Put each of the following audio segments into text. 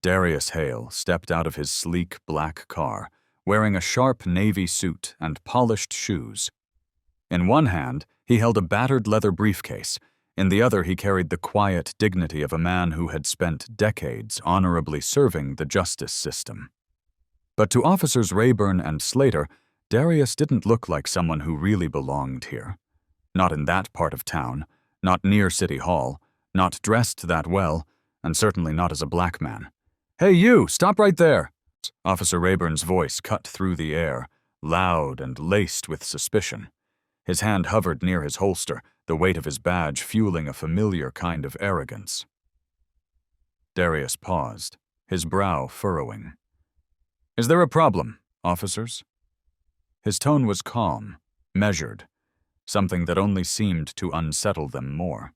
Darius Hale stepped out of his sleek black car, wearing a sharp navy suit and polished shoes. In one hand, he held a battered leather briefcase. In the other, he carried the quiet dignity of a man who had spent decades honorably serving the justice system. But to Officers Rayburn and Slater, Darius didn't look like someone who really belonged here. Not in that part of town, not near City Hall, not dressed that well, and certainly not as a black man. "Hey you, stop right there!" Officer Rayburn's voice cut through the air, loud and laced with suspicion. His hand hovered near his holster, the weight of his badge fueling a familiar kind of arrogance. Darius paused, his brow furrowing. "Is there a problem, officers?" His tone was calm, measured, something that only seemed to unsettle them more.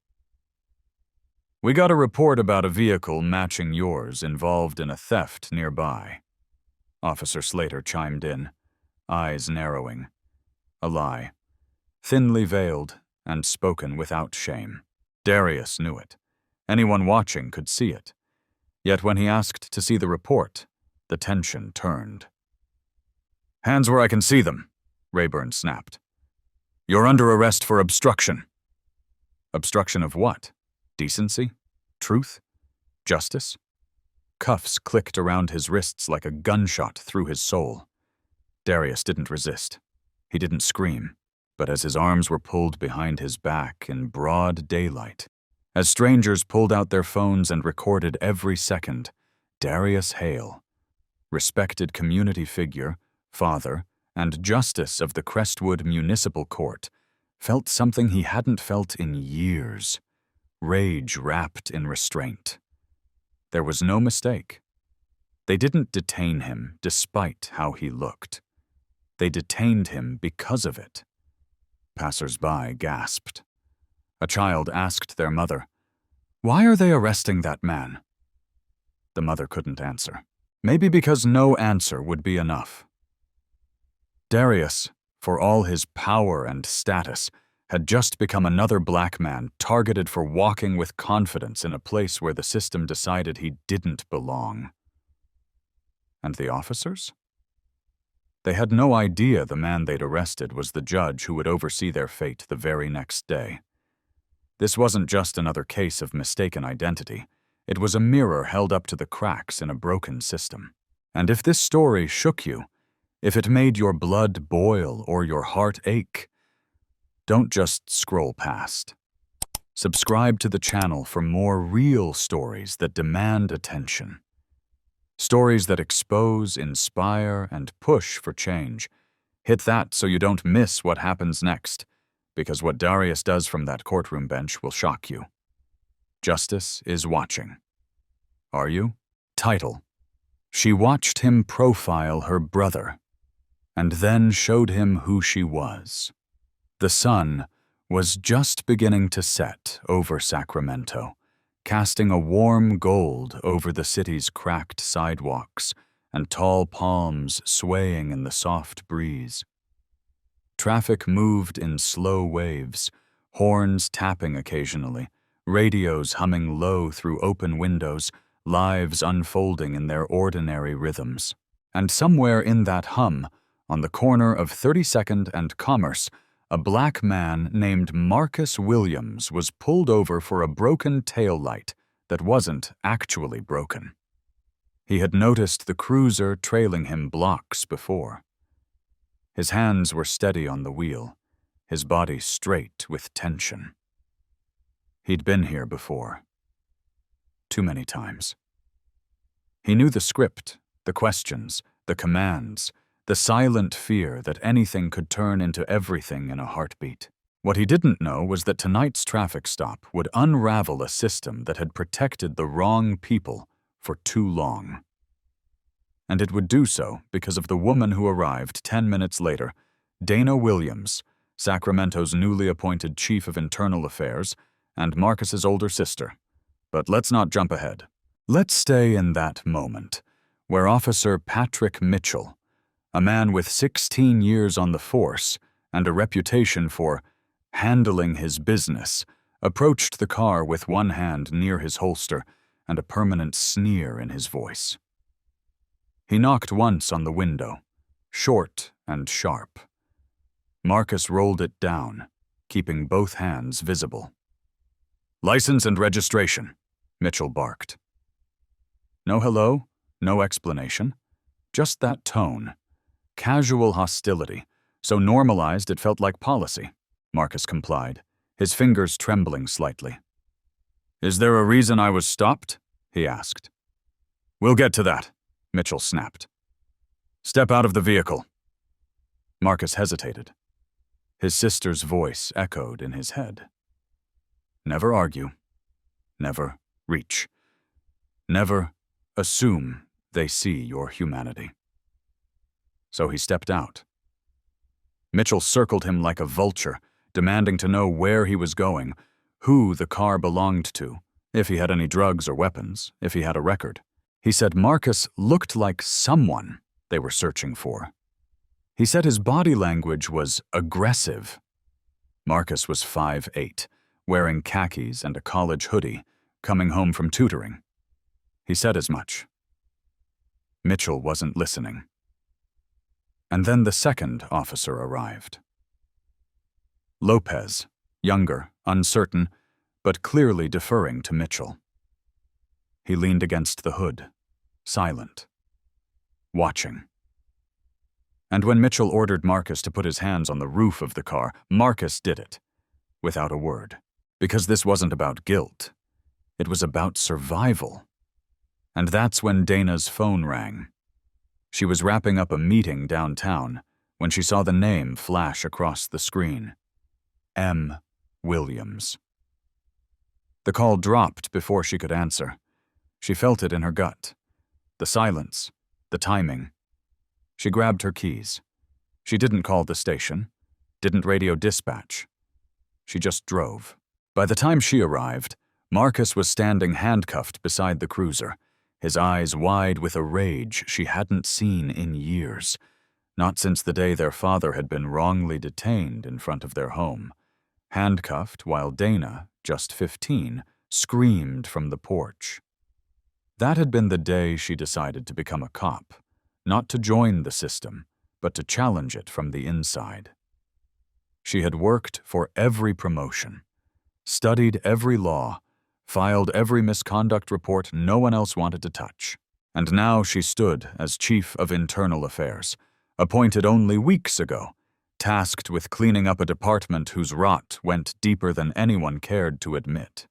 "We got a report about a vehicle matching yours involved in a theft nearby." Officer Slater chimed in, eyes narrowing. A lie, thinly veiled and spoken without shame. Darius knew it. Anyone watching could see it. Yet when he asked to see the report, the tension turned. "Hands where I can see them," Rayburn snapped. "You're under arrest for obstruction." Obstruction of what? Decency? Truth? Justice? Cuffs clicked around his wrists like a gunshot through his soul. Darius didn't resist. He didn't scream, but as his arms were pulled behind his back in broad daylight, as strangers pulled out their phones and recorded every second, Darius Hale, respected community figure, father, and justice of the Crestwood Municipal Court, felt something he hadn't felt in years. Rage wrapped in restraint. There was no mistake. They didn't detain him despite how he looked. They detained him because of it. Passers-by gasped. A child asked their mother, "Why are they arresting that man?" The mother couldn't answer. Maybe because no answer would be enough. Darius, for all his power and status, had just become another black man targeted for walking with confidence in a place where the system decided he didn't belong. And the officers? They had no idea the man they'd arrested was the judge who would oversee their fate the very next day. This wasn't just another case of mistaken identity. It was a mirror held up to the cracks in a broken system. And if this story shook you, if it made your blood boil or your heart ache, don't just scroll past. Subscribe to the channel for more real stories that demand attention. Stories that expose, inspire, and push for change. Hit that so you don't miss what happens next, because what Darius does from that courtroom bench will shock you. Justice is watching. Are you? Title: She watched him profile her brother, and then showed him who she was. The sun was just beginning to set over Sacramento, casting a warm gold over the city's cracked sidewalks and tall palms swaying in the soft breeze. Traffic moved in slow waves, horns tapping occasionally, radios humming low through open windows, lives unfolding in their ordinary rhythms. And somewhere in that hum, on the corner of 32nd and Commerce, a black man named Marcus Williams was pulled over for a broken taillight that wasn't actually broken. He had noticed the cruiser trailing him blocks before. His hands were steady on the wheel, his body straight with tension. He'd been here before. Too many times. He knew the script, the questions, the commands, the silent fear that anything could turn into everything in a heartbeat. What he didn't know was that tonight's traffic stop would unravel a system that had protected the wrong people for too long. And it would do so because of the woman who arrived 10 minutes later, Dana Williams, Sacramento's newly appointed Chief of Internal Affairs, and Marcus's older sister. But let's not jump ahead. Let's stay in that moment, where Officer Patrick Mitchell, a man with 16 years on the force and a reputation for handling his business, approached the car with one hand near his holster and a permanent sneer in his voice. He knocked once on the window, short and sharp. Marcus rolled it down, keeping both hands visible. "License and registration," Mitchell barked. No hello, no explanation, just that tone. Casual hostility, so normalized it felt like policy. Marcus complied, his fingers trembling slightly. "Is there a reason I was stopped?" he asked. "We'll get to that," Mitchell snapped. "Step out of the vehicle." Marcus hesitated. His sister's voice echoed in his head. Never argue. Never reach. Never assume they see your humanity. So he stepped out. Mitchell circled him like a vulture, demanding to know where he was going, who the car belonged to, if he had any drugs or weapons, if he had a record. He said Marcus looked like someone they were searching for. He said his body language was aggressive. Marcus was 5'8", wearing khakis and a college hoodie, coming home from tutoring. He said as much. Mitchell wasn't listening. And then the second officer arrived. Lopez, younger, uncertain, but clearly deferring to Mitchell. He leaned against the hood, silent, watching. And when Mitchell ordered Marcus to put his hands on the roof of the car, Marcus did it, without a word, because this wasn't about guilt. It was about survival. And that's when Dana's phone rang. She was wrapping up a meeting downtown when she saw the name flash across the screen. M. Williams. The call dropped before she could answer. She felt it in her gut. The silence, the timing. She grabbed her keys. She didn't call the station, didn't radio dispatch. She just drove. By the time she arrived, Marcus was standing handcuffed beside the cruiser, his eyes wide with a rage she hadn't seen in years, not since the day their father had been wrongly detained in front of their home. Handcuffed while Dana, just 15, screamed from the porch. That had been the day she decided to become a cop, not to join the system, but to challenge it from the inside. She had worked for every promotion, studied every law, filed every misconduct report no one else wanted to touch. And now she stood as Chief of Internal Affairs, appointed only weeks ago, tasked with cleaning up a department whose rot went deeper than anyone cared to admit.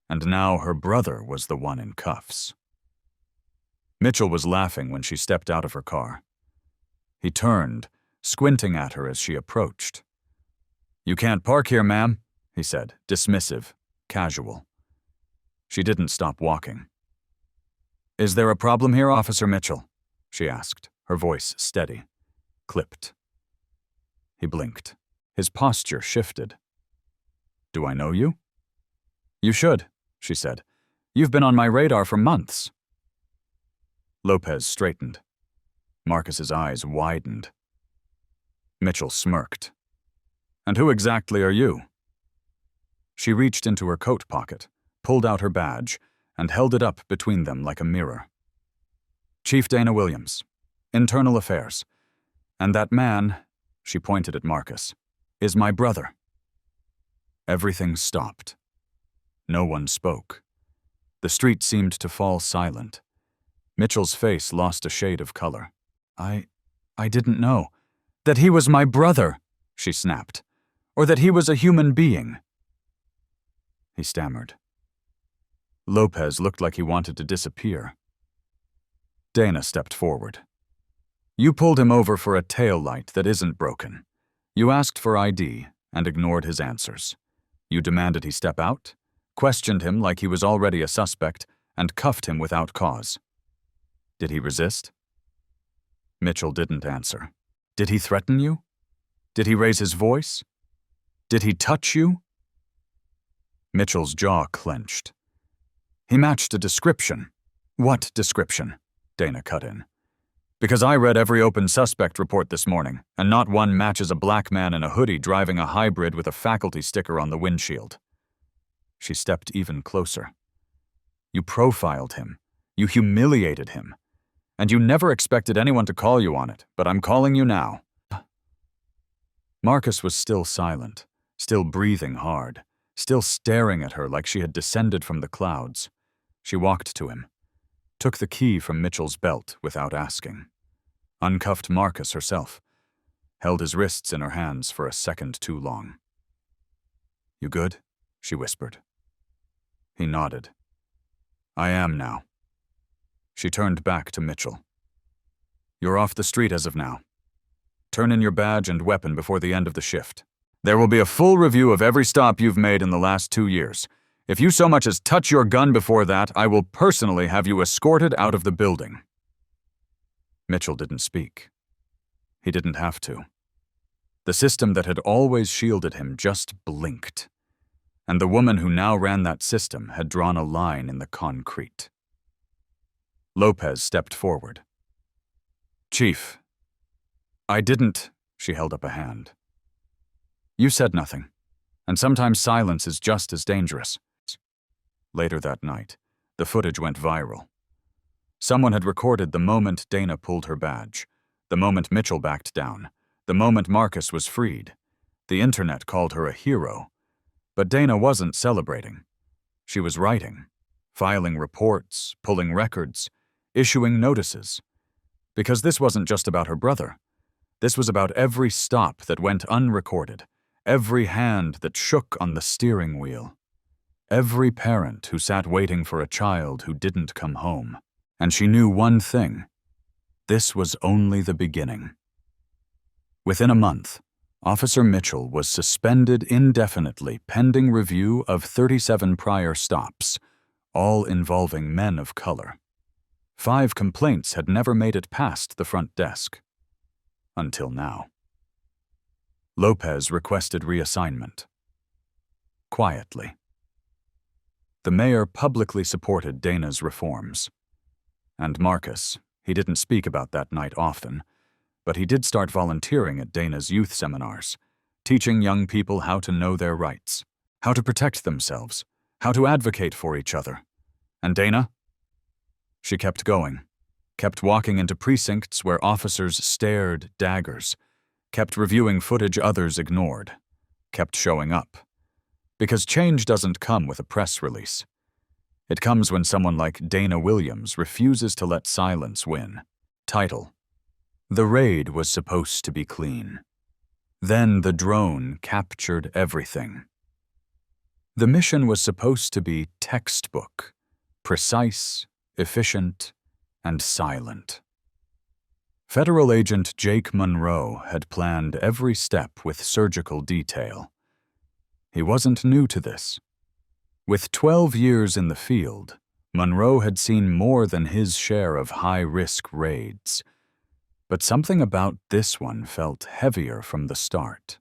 And now her brother was the one in cuffs. Mitchell was laughing when she stepped out of her car. He turned, squinting at her as she approached. "You can't park here, ma'am," he said, dismissive, casual. She didn't stop walking. "Is there a problem here, Officer Mitchell?" she asked, her voice steady, clipped. He blinked. His posture shifted. "Do I know you?" "You should," she said. "You've been on my radar for months." Lopez straightened. Marcus's eyes widened. Mitchell smirked. "And who exactly are you?" She reached into her coat pocket, pulled out her badge, and held it up between them like a mirror. "Chief Dana Williams, Internal Affairs. And that man," she pointed at Marcus, "is my brother." Everything stopped. No one spoke. The street seemed to fall silent. Mitchell's face lost a shade of color. I didn't know. That he was my brother," she snapped. "Or that he was a human being." He stammered. Lopez looked like he wanted to disappear. Dana stepped forward. "You pulled him over for a tail light that isn't broken. You asked for ID and ignored his answers. You demanded he step out, questioned him like he was already a suspect, and cuffed him without cause. Did he resist?" Mitchell didn't answer. "Did he threaten you? Did he raise his voice? Did he touch you?" Mitchell's jaw clenched. "He matched a description." "What description?" Dana cut in. "Because I read every open suspect report this morning, and not one matches a black man in a hoodie driving a hybrid with a faculty sticker on the windshield." She stepped even closer. You profiled him. You humiliated him. And you never expected anyone to call you on it, but I'm calling you now. Marcus was still silent, still breathing hard, still staring at her like she had descended from the clouds. She walked to him, took the key from Mitchell's belt without asking, uncuffed Marcus herself, held his wrists in her hands for a second too long. "You good?" she whispered. He nodded. "I am now." She turned back to Mitchell. "You're off the street as of now. Turn in your badge and weapon before the end of the shift. There will be a full review of every stop you've made in the last 2 years. If you so much as touch your gun before that, I will personally have you escorted out of the building." Mitchell didn't speak. He didn't have to. The system that had always shielded him just blinked, and the woman who now ran that system had drawn a line in the concrete. Lopez stepped forward. "Chief, I didn't," she held up a hand. "You said nothing, and sometimes silence is just as dangerous." Later that night, the footage went viral. Someone had recorded the moment Dana pulled her badge, the moment Mitchell backed down, the moment Marcus was freed. The internet called her a hero. But Dana wasn't celebrating. She was writing, filing reports, pulling records, issuing notices. Because this wasn't just about her brother. This was about every stop that went unrecorded, every hand that shook on the steering wheel, every parent who sat waiting for a child who didn't come home. And she knew one thing. This was only the beginning. Within a month, Officer Mitchell was suspended indefinitely pending review of 37 prior stops, all involving men of color. 5 complaints had never made it past the front desk. Until now. Lopez requested reassignment. Quietly. The mayor publicly supported Dana's reforms. And Marcus, he didn't speak about that night often, but he did start volunteering at Dana's youth seminars, teaching young people how to know their rights, how to protect themselves, how to advocate for each other. And Dana? She kept going, kept walking into precincts where officers stared daggers, kept reviewing footage others ignored, kept showing up. Because change doesn't come with a press release. It comes when someone like Dana Williams refuses to let silence win. Title: The raid was supposed to be clean. Then the drone captured everything. The mission was supposed to be textbook, precise, efficient, and silent. Federal agent Jake Monroe had planned every step with surgical detail. He wasn't new to this. With 12 years in the field, Monroe had seen more than his share of high-risk raids. But something about this one felt heavier from the start.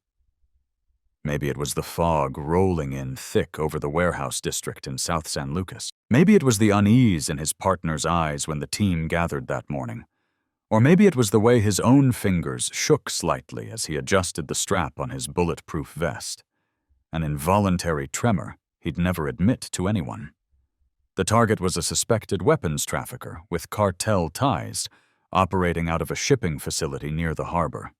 Maybe it was the fog rolling in thick over the warehouse district in South San Lucas. Maybe it was the unease in his partner's eyes when the team gathered that morning. Or maybe it was the way his own fingers shook slightly as he adjusted the strap on his bulletproof vest. An involuntary tremor he'd never admit to anyone. The target was a suspected weapons trafficker with cartel ties, operating out of a shipping facility near the harbor.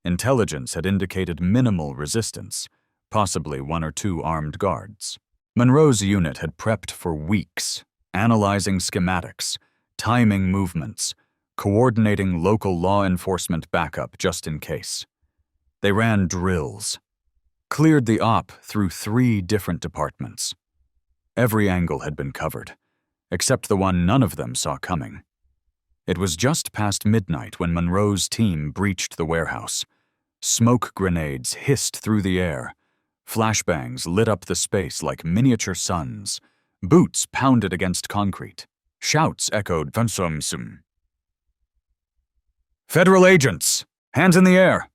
Intelligence had indicated minimal resistance, possibly 1 or 2 armed guards. Monroe's unit had prepped for weeks, analyzing schematics, timing movements, coordinating local law enforcement backup just in case. They ran drills, cleared the op through 3 different departments. Every angle had been covered, except the one none of them saw coming. It was just past midnight when Monroe's team breached the warehouse. Smoke grenades hissed through the air. Flashbangs lit up the space like miniature suns. Boots pounded against concrete. Shouts echoed, "Vansumsum." "Federal agents! Hands in the air!"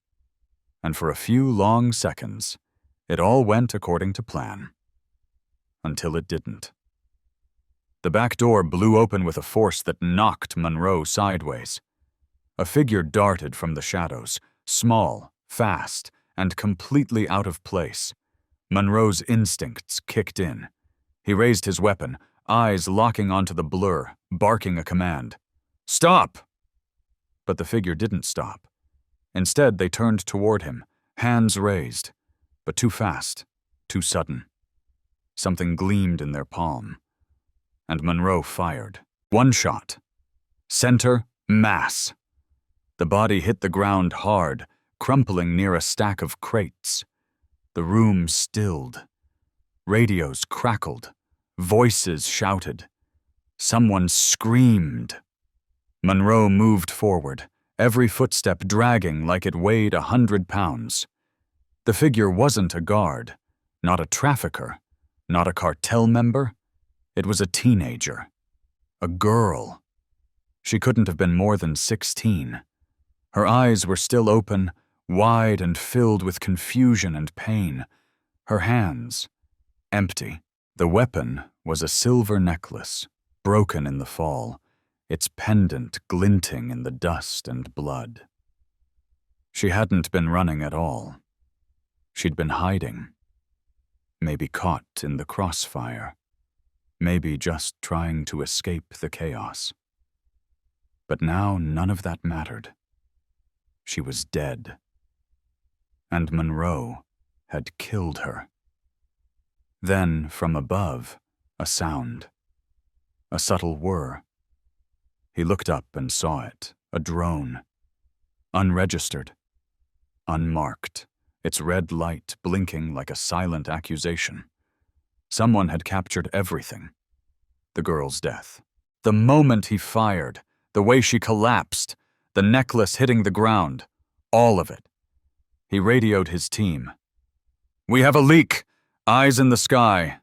And for a few long seconds, it all went according to plan. Until it didn't. The back door blew open with a force that knocked Monroe sideways. A figure darted from the shadows, small, fast, and completely out of place. Monroe's instincts kicked in. He raised his weapon, eyes locking onto the blur, barking a command. "Stop!" But the figure didn't stop. Instead, they turned toward him, hands raised, but too fast, too sudden. Something gleamed in their palm, and Monroe fired. One shot. Center, mass. The body hit the ground hard, crumpling near a stack of crates. The room stilled. Radios crackled. Voices shouted. Someone screamed. Monroe moved forward, every footstep dragging like it weighed 100 pounds. The figure wasn't a guard, not a trafficker, not a cartel member. It was a teenager. A girl. She couldn't have been more than 16. Her eyes were still open, wide and filled with confusion and pain. Her hands, empty. The weapon was a silver necklace, broken in the fall, its pendant glinting in the dust and blood. She hadn't been running at all. She'd been hiding. Maybe caught in the crossfire. Maybe just trying to escape the chaos. But now none of that mattered. She was dead. And Monroe had killed her. Then, from above, a sound. A subtle whir. He looked up and saw it, a drone. Unregistered. Unmarked, its red light blinking like a silent accusation. Someone had captured everything. The girl's death. The moment he fired, the way she collapsed, the necklace hitting the ground, all of it. He radioed his team. "We have a leak! Eyes in the sky.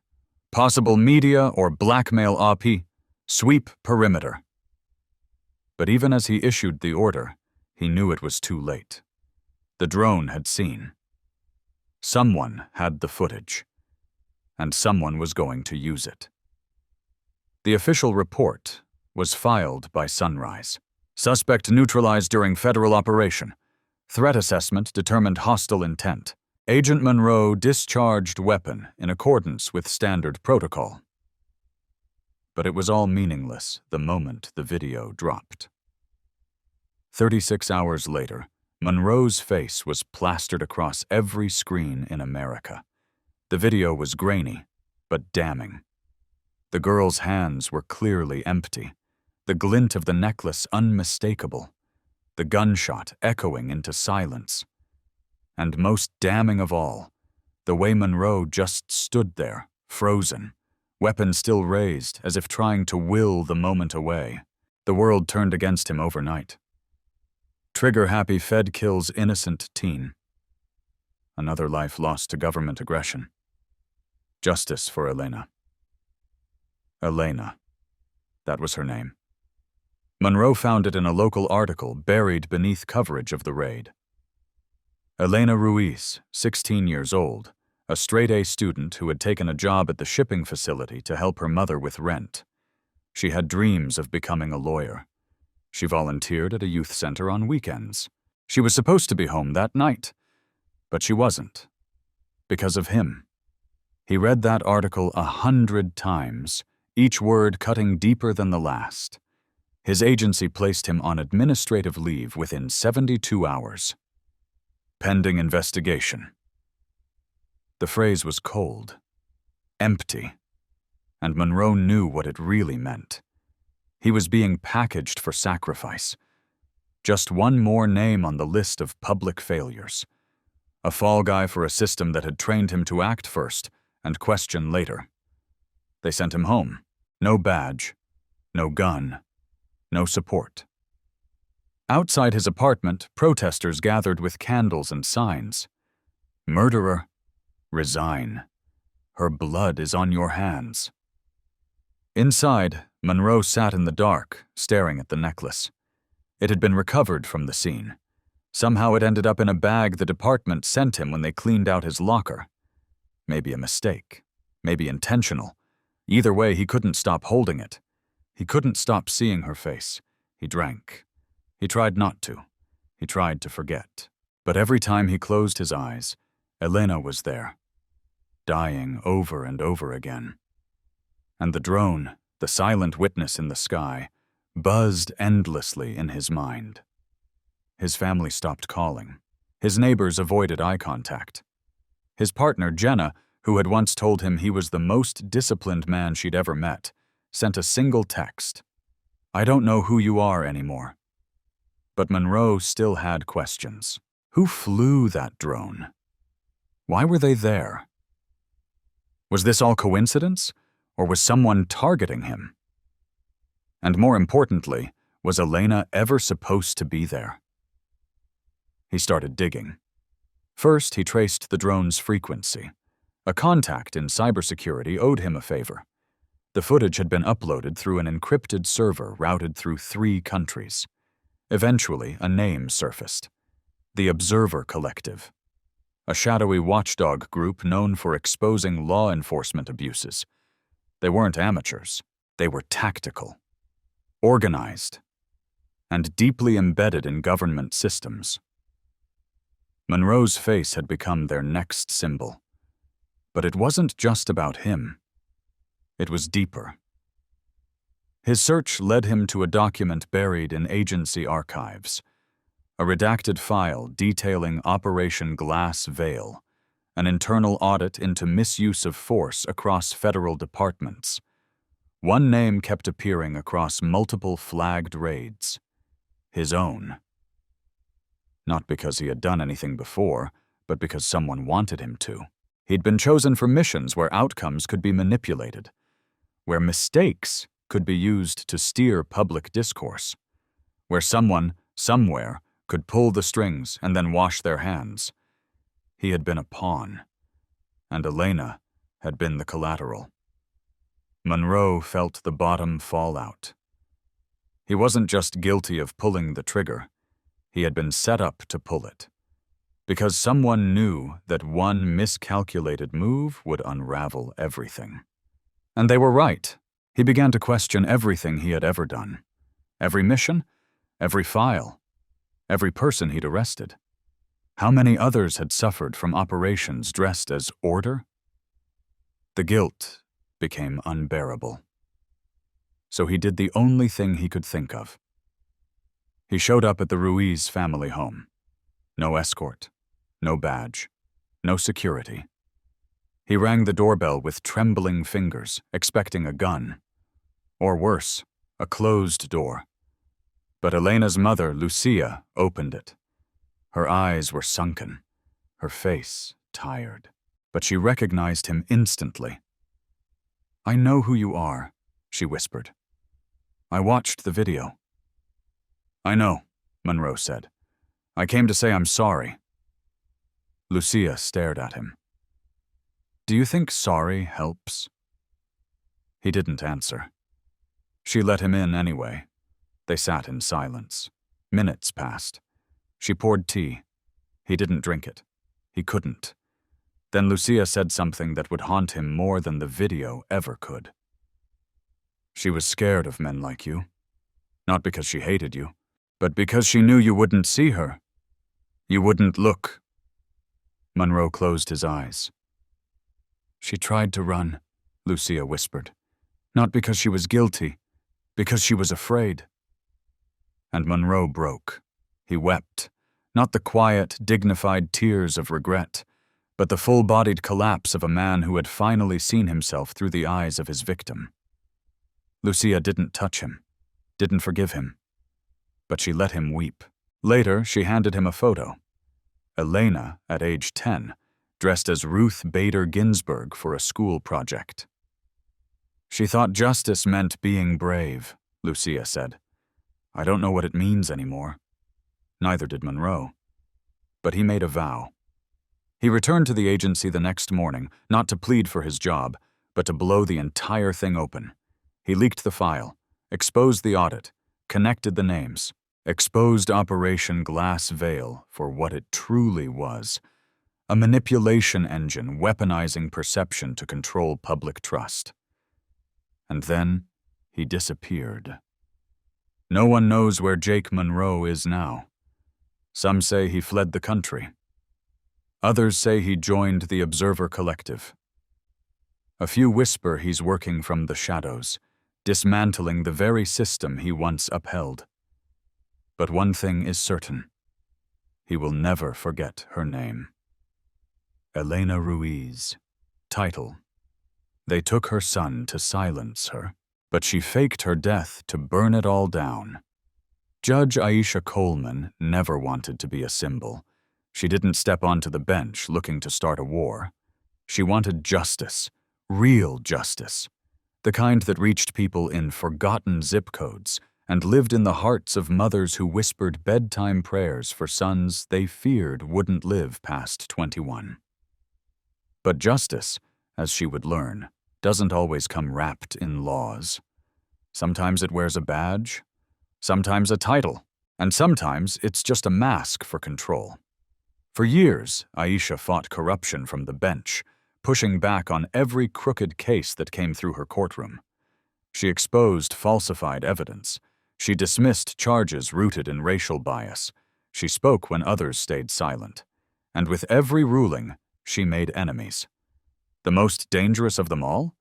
Possible media or blackmail op. Sweep perimeter." But even as he issued the order, he knew it was too late. The drone had seen. Someone had the footage. And someone was going to use it. The official report was filed by sunrise. Suspect neutralized during federal operation. Threat assessment determined hostile intent. Agent Monroe discharged weapon in accordance with standard protocol. But it was all meaningless the moment the video dropped. 36 hours later, Monroe's face was plastered across every screen in America. The video was grainy, but damning. The girl's hands were clearly empty, the glint of the necklace unmistakable, the gunshot echoing into silence. And most damning of all, the way Monroe just stood there, frozen, weapon still raised as if trying to will the moment away. The world turned against him overnight. Trigger-happy Fed kills innocent teen. Another life lost to government aggression. Justice for Elena. Elena. That was her name. Monroe found it in a local article buried beneath coverage of the raid. Elena Ruiz, 16 years old, a straight-A student who had taken a job at the shipping facility to help her mother with rent. She had dreams of becoming a lawyer. She volunteered at a youth center on weekends. She was supposed to be home that night, but she wasn't. Because of him. He read that article 100 times, each word cutting deeper than the last. His agency placed him on administrative leave within 72 hours. Pending investigation. The phrase was cold, empty, and Monroe knew what it really meant. He was being packaged for sacrifice. Just one more name on the list of public failures. A fall guy for a system that had trained him to act first and question later. They sent him home. No badge, no gun, no support. Outside his apartment, protesters gathered with candles and signs. "Murderer, resign. Her blood is on your hands." Inside, Monroe sat in the dark, staring at the necklace. It had been recovered from the scene. Somehow it ended up in a bag the department sent him when they cleaned out his locker. Maybe a mistake, maybe intentional. Either way, he couldn't stop holding it. He couldn't stop seeing her face. He drank. He tried not to. He tried to forget. But every time he closed his eyes, Elena was there, dying over and over again. And the drone, the silent witness in the sky, buzzed endlessly in his mind. His family stopped calling. His neighbors avoided eye contact. His partner, Jenna, who had once told him he was the most disciplined man she'd ever met, sent a single text. "I don't know who you are anymore." But Monroe still had questions. Who flew that drone? Why were they there? Was this all coincidence, or was someone targeting him? And more importantly, was Elena ever supposed to be there? He started digging. First, he traced the drone's frequency. A contact in cybersecurity owed him a favor. The footage had been uploaded through an encrypted server routed through 3 countries. Eventually, a name surfaced: the Observer Collective, a shadowy watchdog group known for exposing law enforcement abuses. They weren't amateurs. They were tactical, organized, and deeply embedded in government systems. Monroe's face had become their next symbol. But it wasn't just about him. It was deeper. His search led him to a document buried in agency archives, a redacted file detailing Operation Glass Veil, an internal audit into misuse of force across federal departments. One name kept appearing across multiple flagged raids: his own. Not because he had done anything before, but because someone wanted him to. He'd been chosen for missions where outcomes could be manipulated, where mistakes could be used to steer public discourse, where someone, somewhere, could pull the strings and then wash their hands. He had been a pawn, and Elena had been the collateral. Monroe felt the bottom fall out. He wasn't just guilty of pulling the trigger. He had been set up to pull it, because someone knew that one miscalculated move would unravel everything. And they were right. He began to question everything he had ever done. Every mission, every file, every person he'd arrested. How many others had suffered from operations dressed as order? The guilt became unbearable. So he did the only thing he could think of. He showed up at the Ruiz family home. No escort, no badge, no security. He rang the doorbell with trembling fingers, expecting a gun. Or worse, a closed door. But Elena's mother, Lucia, opened it. Her eyes were sunken, her face tired, but she recognized him instantly. "I know who you are," she whispered. "I watched the video." "I know," Monroe said. "I came to say I'm sorry." Lucia stared at him. "Do you think sorry helps?" He didn't answer. She let him in anyway. They sat in silence. Minutes passed. She poured tea. He didn't drink it. He couldn't. Then Lucia said something that would haunt him more than the video ever could. She was scared of men like you. Not because she hated you, but because she knew you wouldn't see her. You wouldn't look. Monroe closed his eyes. "She tried to run," Lucia whispered. "Not because she was guilty, because she was afraid." And Monroe broke. He wept, not the quiet, dignified tears of regret, but the full-bodied collapse of a man who had finally seen himself through the eyes of his victim. Lucia didn't touch him, didn't forgive him, but she let him weep. Later, she handed him a photo. Elena, at age 10, dressed as Ruth Bader Ginsburg for a school project. "She thought justice meant being brave," Lucia said. "I don't know what it means anymore." Neither did Monroe. But he made a vow. He returned to the agency the next morning, not to plead for his job, but to blow the entire thing open. He leaked the file, exposed the audit, connected the names, exposed Operation Glass Veil for what it truly was: a manipulation engine weaponizing perception to control public trust. And then he disappeared. No one knows where Jake Monroe is now. Some say he fled the country. Others say he joined the Observer Collective. A few whisper he's working from the shadows, dismantling the very system he once upheld. But one thing is certain. He will never forget her name. Elena Ruiz. Title: They took her son to silence her, but she faked her death to burn it all down. Judge Aisha Coleman never wanted to be a symbol. She didn't step onto the bench looking to start a war. She wanted justice, real justice, the kind that reached people in forgotten zip codes and lived in the hearts of mothers who whispered bedtime prayers for sons they feared wouldn't live past 21. But justice, as she would learn, doesn't always come wrapped in laws. Sometimes it wears a badge, sometimes a title, and sometimes it's just a mask for control. For years, Aisha fought corruption from the bench, pushing back on every crooked case that came through her courtroom. She exposed falsified evidence. She dismissed charges rooted in racial bias. She spoke when others stayed silent. And with every ruling, she made enemies. The most dangerous of them all?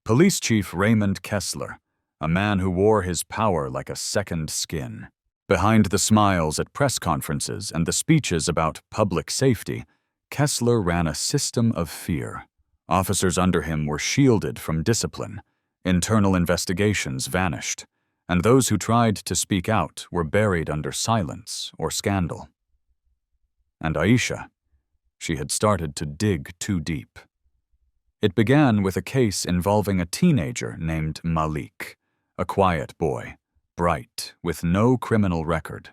Police Chief Raymond Kessler, a man who wore his power like a second skin. Behind the smiles at press conferences and the speeches about public safety, Kessler ran a system of fear. Officers under him were shielded from discipline. Internal investigations vanished, and those who tried to speak out were buried under silence or scandal. And Aisha, she had started to dig too deep. It began with a case involving a teenager named Malik, a quiet boy, bright, with no criminal record.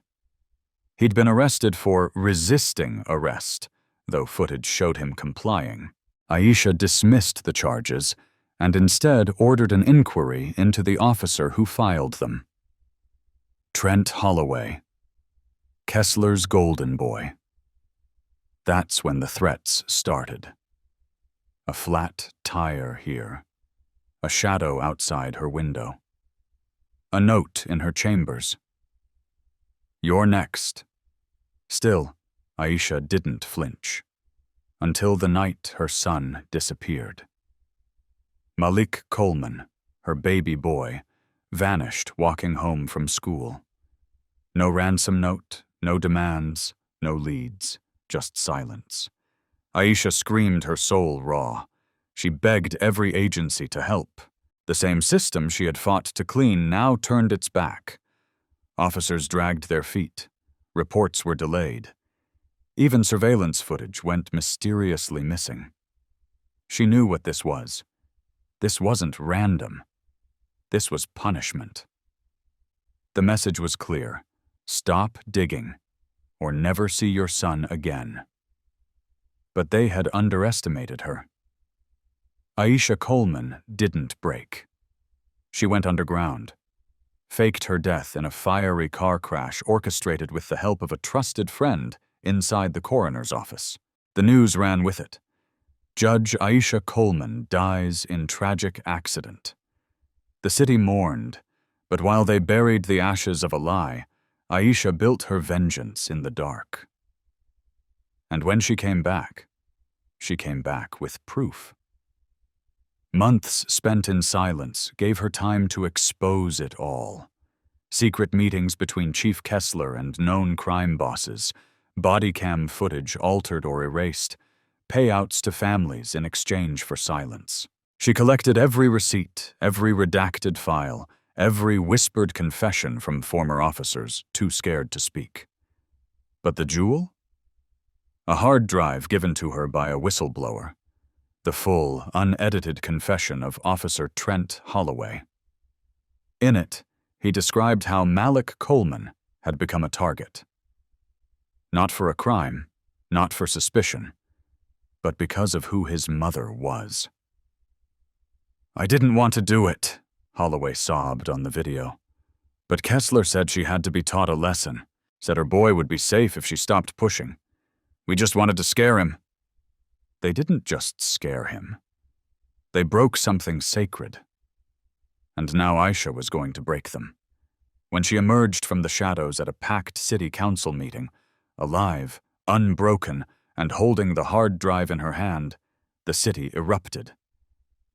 He'd been arrested for resisting arrest, though footage showed him complying. Aisha dismissed the charges and instead ordered an inquiry into the officer who filed them. Trent Holloway, Kessler's golden boy. That's when the threats started. A flat tire here, a shadow outside her window, a note in her chambers. You're next. Still, Aisha didn't flinch, until the night her son disappeared. Malik Coleman, her baby boy, vanished walking home from school. No ransom note, no demands, no leads, just silence. Aisha screamed her soul raw. She begged every agency to help. The same system she had fought to clean now turned its back. Officers dragged their feet. Reports were delayed. Even surveillance footage went mysteriously missing. She knew what this was. This wasn't random. This was punishment. The message was clear. Stop digging, or never see your son again. But they had underestimated her. Aisha Coleman didn't break. She went underground, faked her death in a fiery car crash orchestrated with the help of a trusted friend inside the coroner's office. The news ran with it. Judge Aisha Coleman dies in tragic accident. The city mourned, but while they buried the ashes of a lie, Aisha built her vengeance in the dark. And when she came back with proof. Months spent in silence gave her time to expose it all. Secret meetings between Chief Kessler and known crime bosses, body cam footage altered or erased, payouts to families in exchange for silence. She collected every receipt, every redacted file, every whispered confession from former officers too scared to speak. But the jewel? A hard drive given to her by a whistleblower. The full, unedited confession of Officer Trent Holloway. In it, he described how Malik Coleman had become a target. Not for a crime, not for suspicion, but because of who his mother was. "I didn't want to do it," Holloway sobbed on the video. But Kessler said she had to be taught a lesson, said her boy would be safe if she stopped pushing. "We just wanted to scare him." They didn't just scare him. They broke something sacred. And now Aisha was going to break them. When she emerged from the shadows at a packed city council meeting, alive, unbroken, and holding the hard drive in her hand, the city erupted.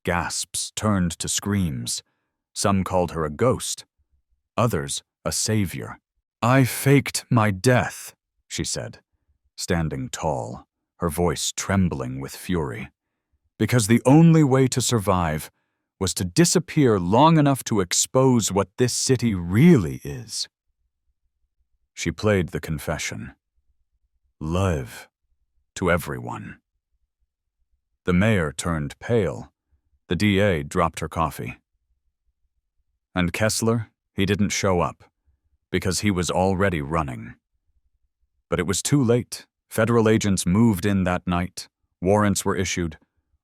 Gasps turned to screams. Some called her a ghost. Others, a savior. "I faked my death," she said, standing tall, her voice trembling with fury. "Because the only way to survive was to disappear long enough to expose what this city really is." She played the confession. Live to everyone. The mayor turned pale. The DA dropped her coffee. And Kessler, he didn't show up, because he was already running. But it was too late. Federal agents moved in that night. Warrants were issued.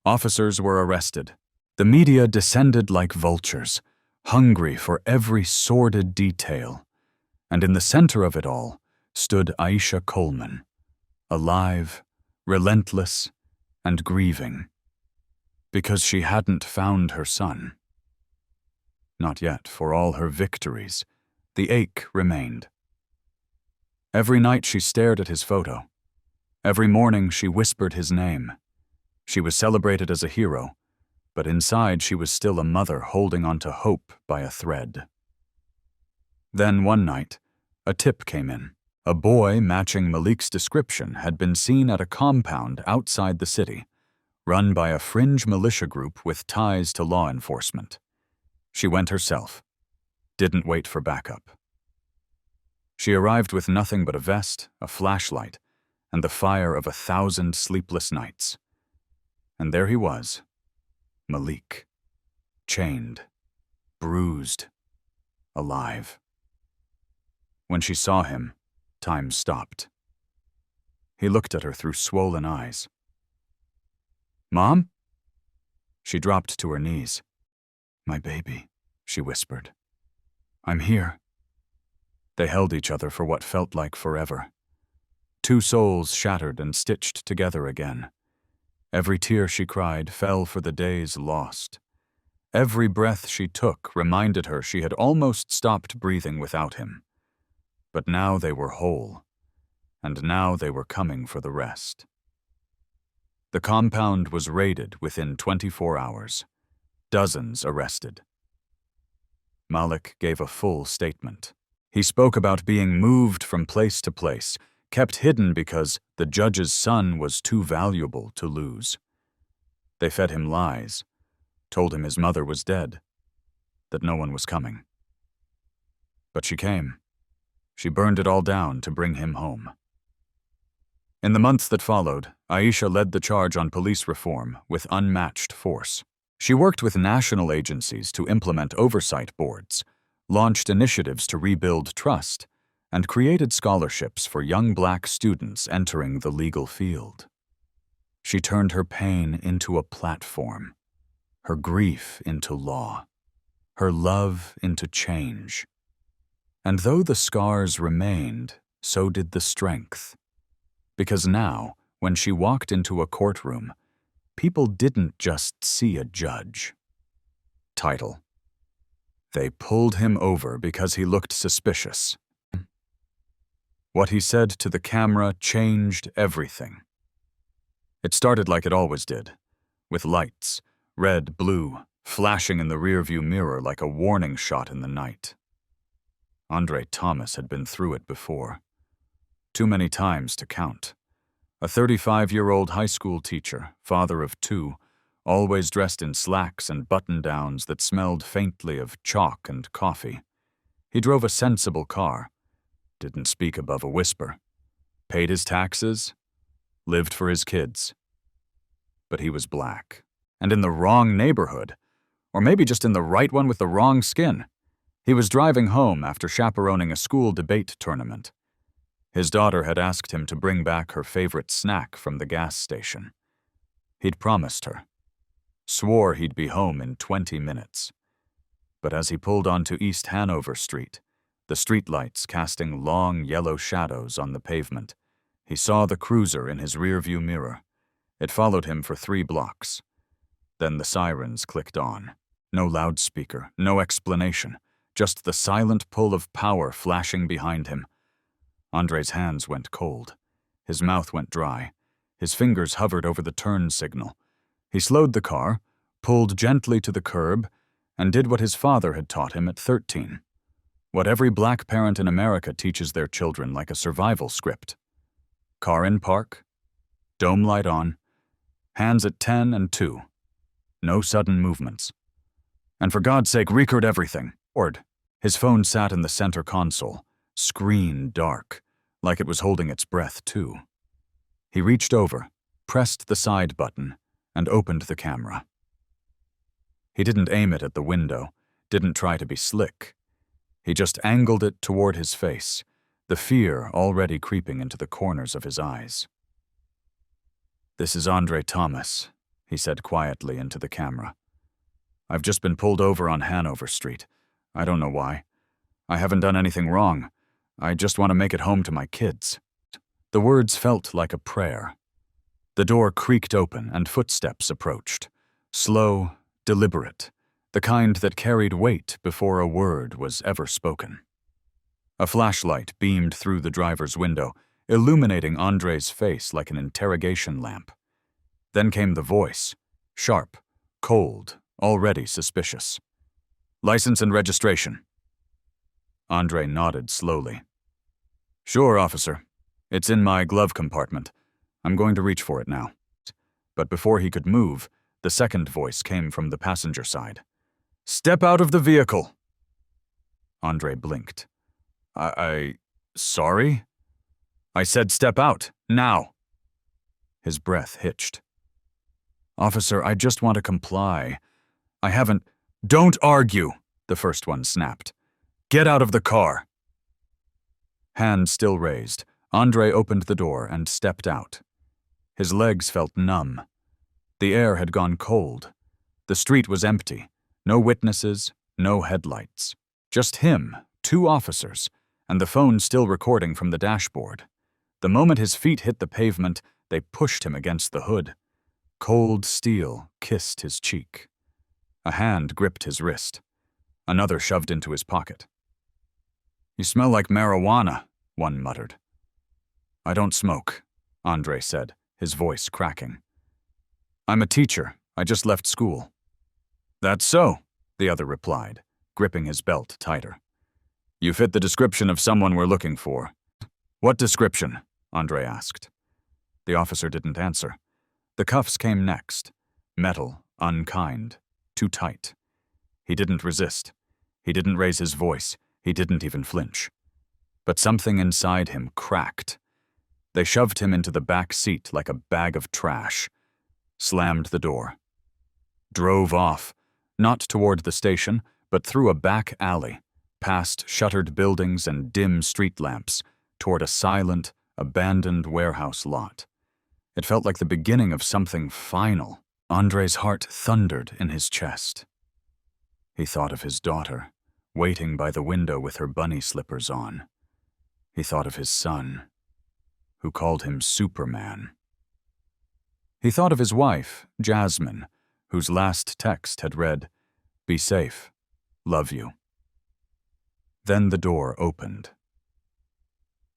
Officers were arrested. The media descended like vultures, hungry for every sordid detail. And in the center of it all stood Aisha Coleman, alive, relentless, and grieving, because she hadn't found her son. Not yet, for all her victories. The ache remained. Every night she stared at his photo. Every morning she whispered his name. She was celebrated as a hero, but inside she was still a mother holding on to hope by a thread. Then one night, a tip came in. A boy matching Malik's description had been seen at a compound outside the city, run by a fringe militia group with ties to law enforcement. She went herself, didn't wait for backup. She arrived with nothing but a vest, a flashlight, and the fire of 1,000 sleepless nights. And there he was, Malik, chained, bruised, alive. When she saw him, time stopped. He looked at her through swollen eyes. "Mom?" She dropped to her knees. "My baby," she whispered. "I'm here." They held each other for what felt like forever. Two souls shattered and stitched together again. Every tear she cried fell for the days lost. Every breath she took reminded her she had almost stopped breathing without him. But now they were whole, and now they were coming for the rest. The compound was raided within 24 hours. Dozens arrested. Malik gave a full statement. He spoke about being moved from place to place, kept hidden because the judge's son was too valuable to lose. They fed him lies, told him his mother was dead, that no one was coming. But she came. She burned it all down to bring him home. In the months that followed, Aisha led the charge on police reform with unmatched force. She worked with national agencies to implement oversight boards, launched initiatives to rebuild trust, and created scholarships for young black students entering the legal field. She turned her pain into a platform, her grief into law, her love into change. And though the scars remained, so did the strength. Because now, when she walked into a courtroom, people didn't just see a judge. Title: They pulled him over because he looked suspicious. What he said to the camera changed everything. It started like it always did, with lights, red, blue, flashing in the rearview mirror like a warning shot in the night. Andre Thomas had been through it before. Too many times to count. A 35-year-old high school teacher, father of two, always dressed in slacks and button-downs that smelled faintly of chalk and coffee. He drove a sensible car, didn't speak above a whisper, paid his taxes, lived for his kids. But he was black, and in the wrong neighborhood, or maybe just in the right one with the wrong skin. He was driving home after chaperoning a school debate tournament. His daughter had asked him to bring back her favorite snack from the gas station. He'd promised her, swore he'd be home in 20 minutes. But as he pulled onto East Hanover Street, the streetlights casting long yellow shadows on the pavement, he saw the cruiser in his rearview mirror. It followed him for 3 blocks. Then the sirens clicked on. No loudspeaker, no explanation, just the silent pull of power flashing behind him. Andre's hands went cold. His mouth went dry. His fingers hovered over the turn signal. He slowed the car, pulled gently to the curb, and did what his father had taught him at 13. What every black parent in America teaches their children like a survival script. Car in park, dome light on, hands at 10 and 2. No sudden movements. And for God's sake, record everything. His phone sat in the center console, screen dark, like it was holding its breath too. He reached over, pressed the side button, and opened the camera. He didn't aim it at the window, didn't try to be slick. He just angled it toward his face, the fear already creeping into the corners of his eyes. "This is Andre Thomas," he said quietly into the camera. "I've just been pulled over on Hanover Street. I don't know why. I haven't done anything wrong. I just want to make it home to my kids." The words felt like a prayer. The door creaked open and footsteps approached. Slow, deliberate, the kind that carried weight before a word was ever spoken. A flashlight beamed through the driver's window, illuminating Andre's face like an interrogation lamp. Then came the voice, sharp, cold, already suspicious. "License and registration." Andre nodded slowly. "Sure, officer. It's in my glove compartment. I'm going to reach for it now." But before he could move, the second voice came from the passenger side. "Step out of the vehicle." Andre blinked. Sorry? I said step out, now." His breath hitched. "Officer, I just want to comply. I haven't—" "Don't argue," the first one snapped. "Get out of the car." Hand still raised, Andre opened the door and stepped out. His legs felt numb. The air had gone cold. The street was empty. No witnesses, no headlights. Just him, 2 officers, and the phone still recording from the dashboard. The moment his feet hit the pavement, they pushed him against the hood. Cold steel kissed his cheek. A hand gripped his wrist. Another shoved into his pocket. "You smell like marijuana," one muttered. "I don't smoke," Andre said, his voice cracking. "I'm a teacher. I just left school." "That's so," the other replied, gripping his belt tighter. "You fit the description of someone we're looking for." "What description?" Andre asked. The officer didn't answer. The cuffs came next. Metal, unkind, too tight. He didn't resist. He didn't raise his voice. He didn't even flinch. But something inside him cracked. They shoved him into the back seat like a bag of trash. Slammed the door. Drove off, not toward the station, but through a back alley, past shuttered buildings and dim street lamps, toward a silent, abandoned warehouse lot. It felt like the beginning of something final. Andre's heart thundered in his chest. He thought of his daughter, waiting by the window with her bunny slippers on. He thought of his son, who called him Superman. He thought of his wife, Jasmine, whose last text had read, "Be safe. Love you." Then the door opened.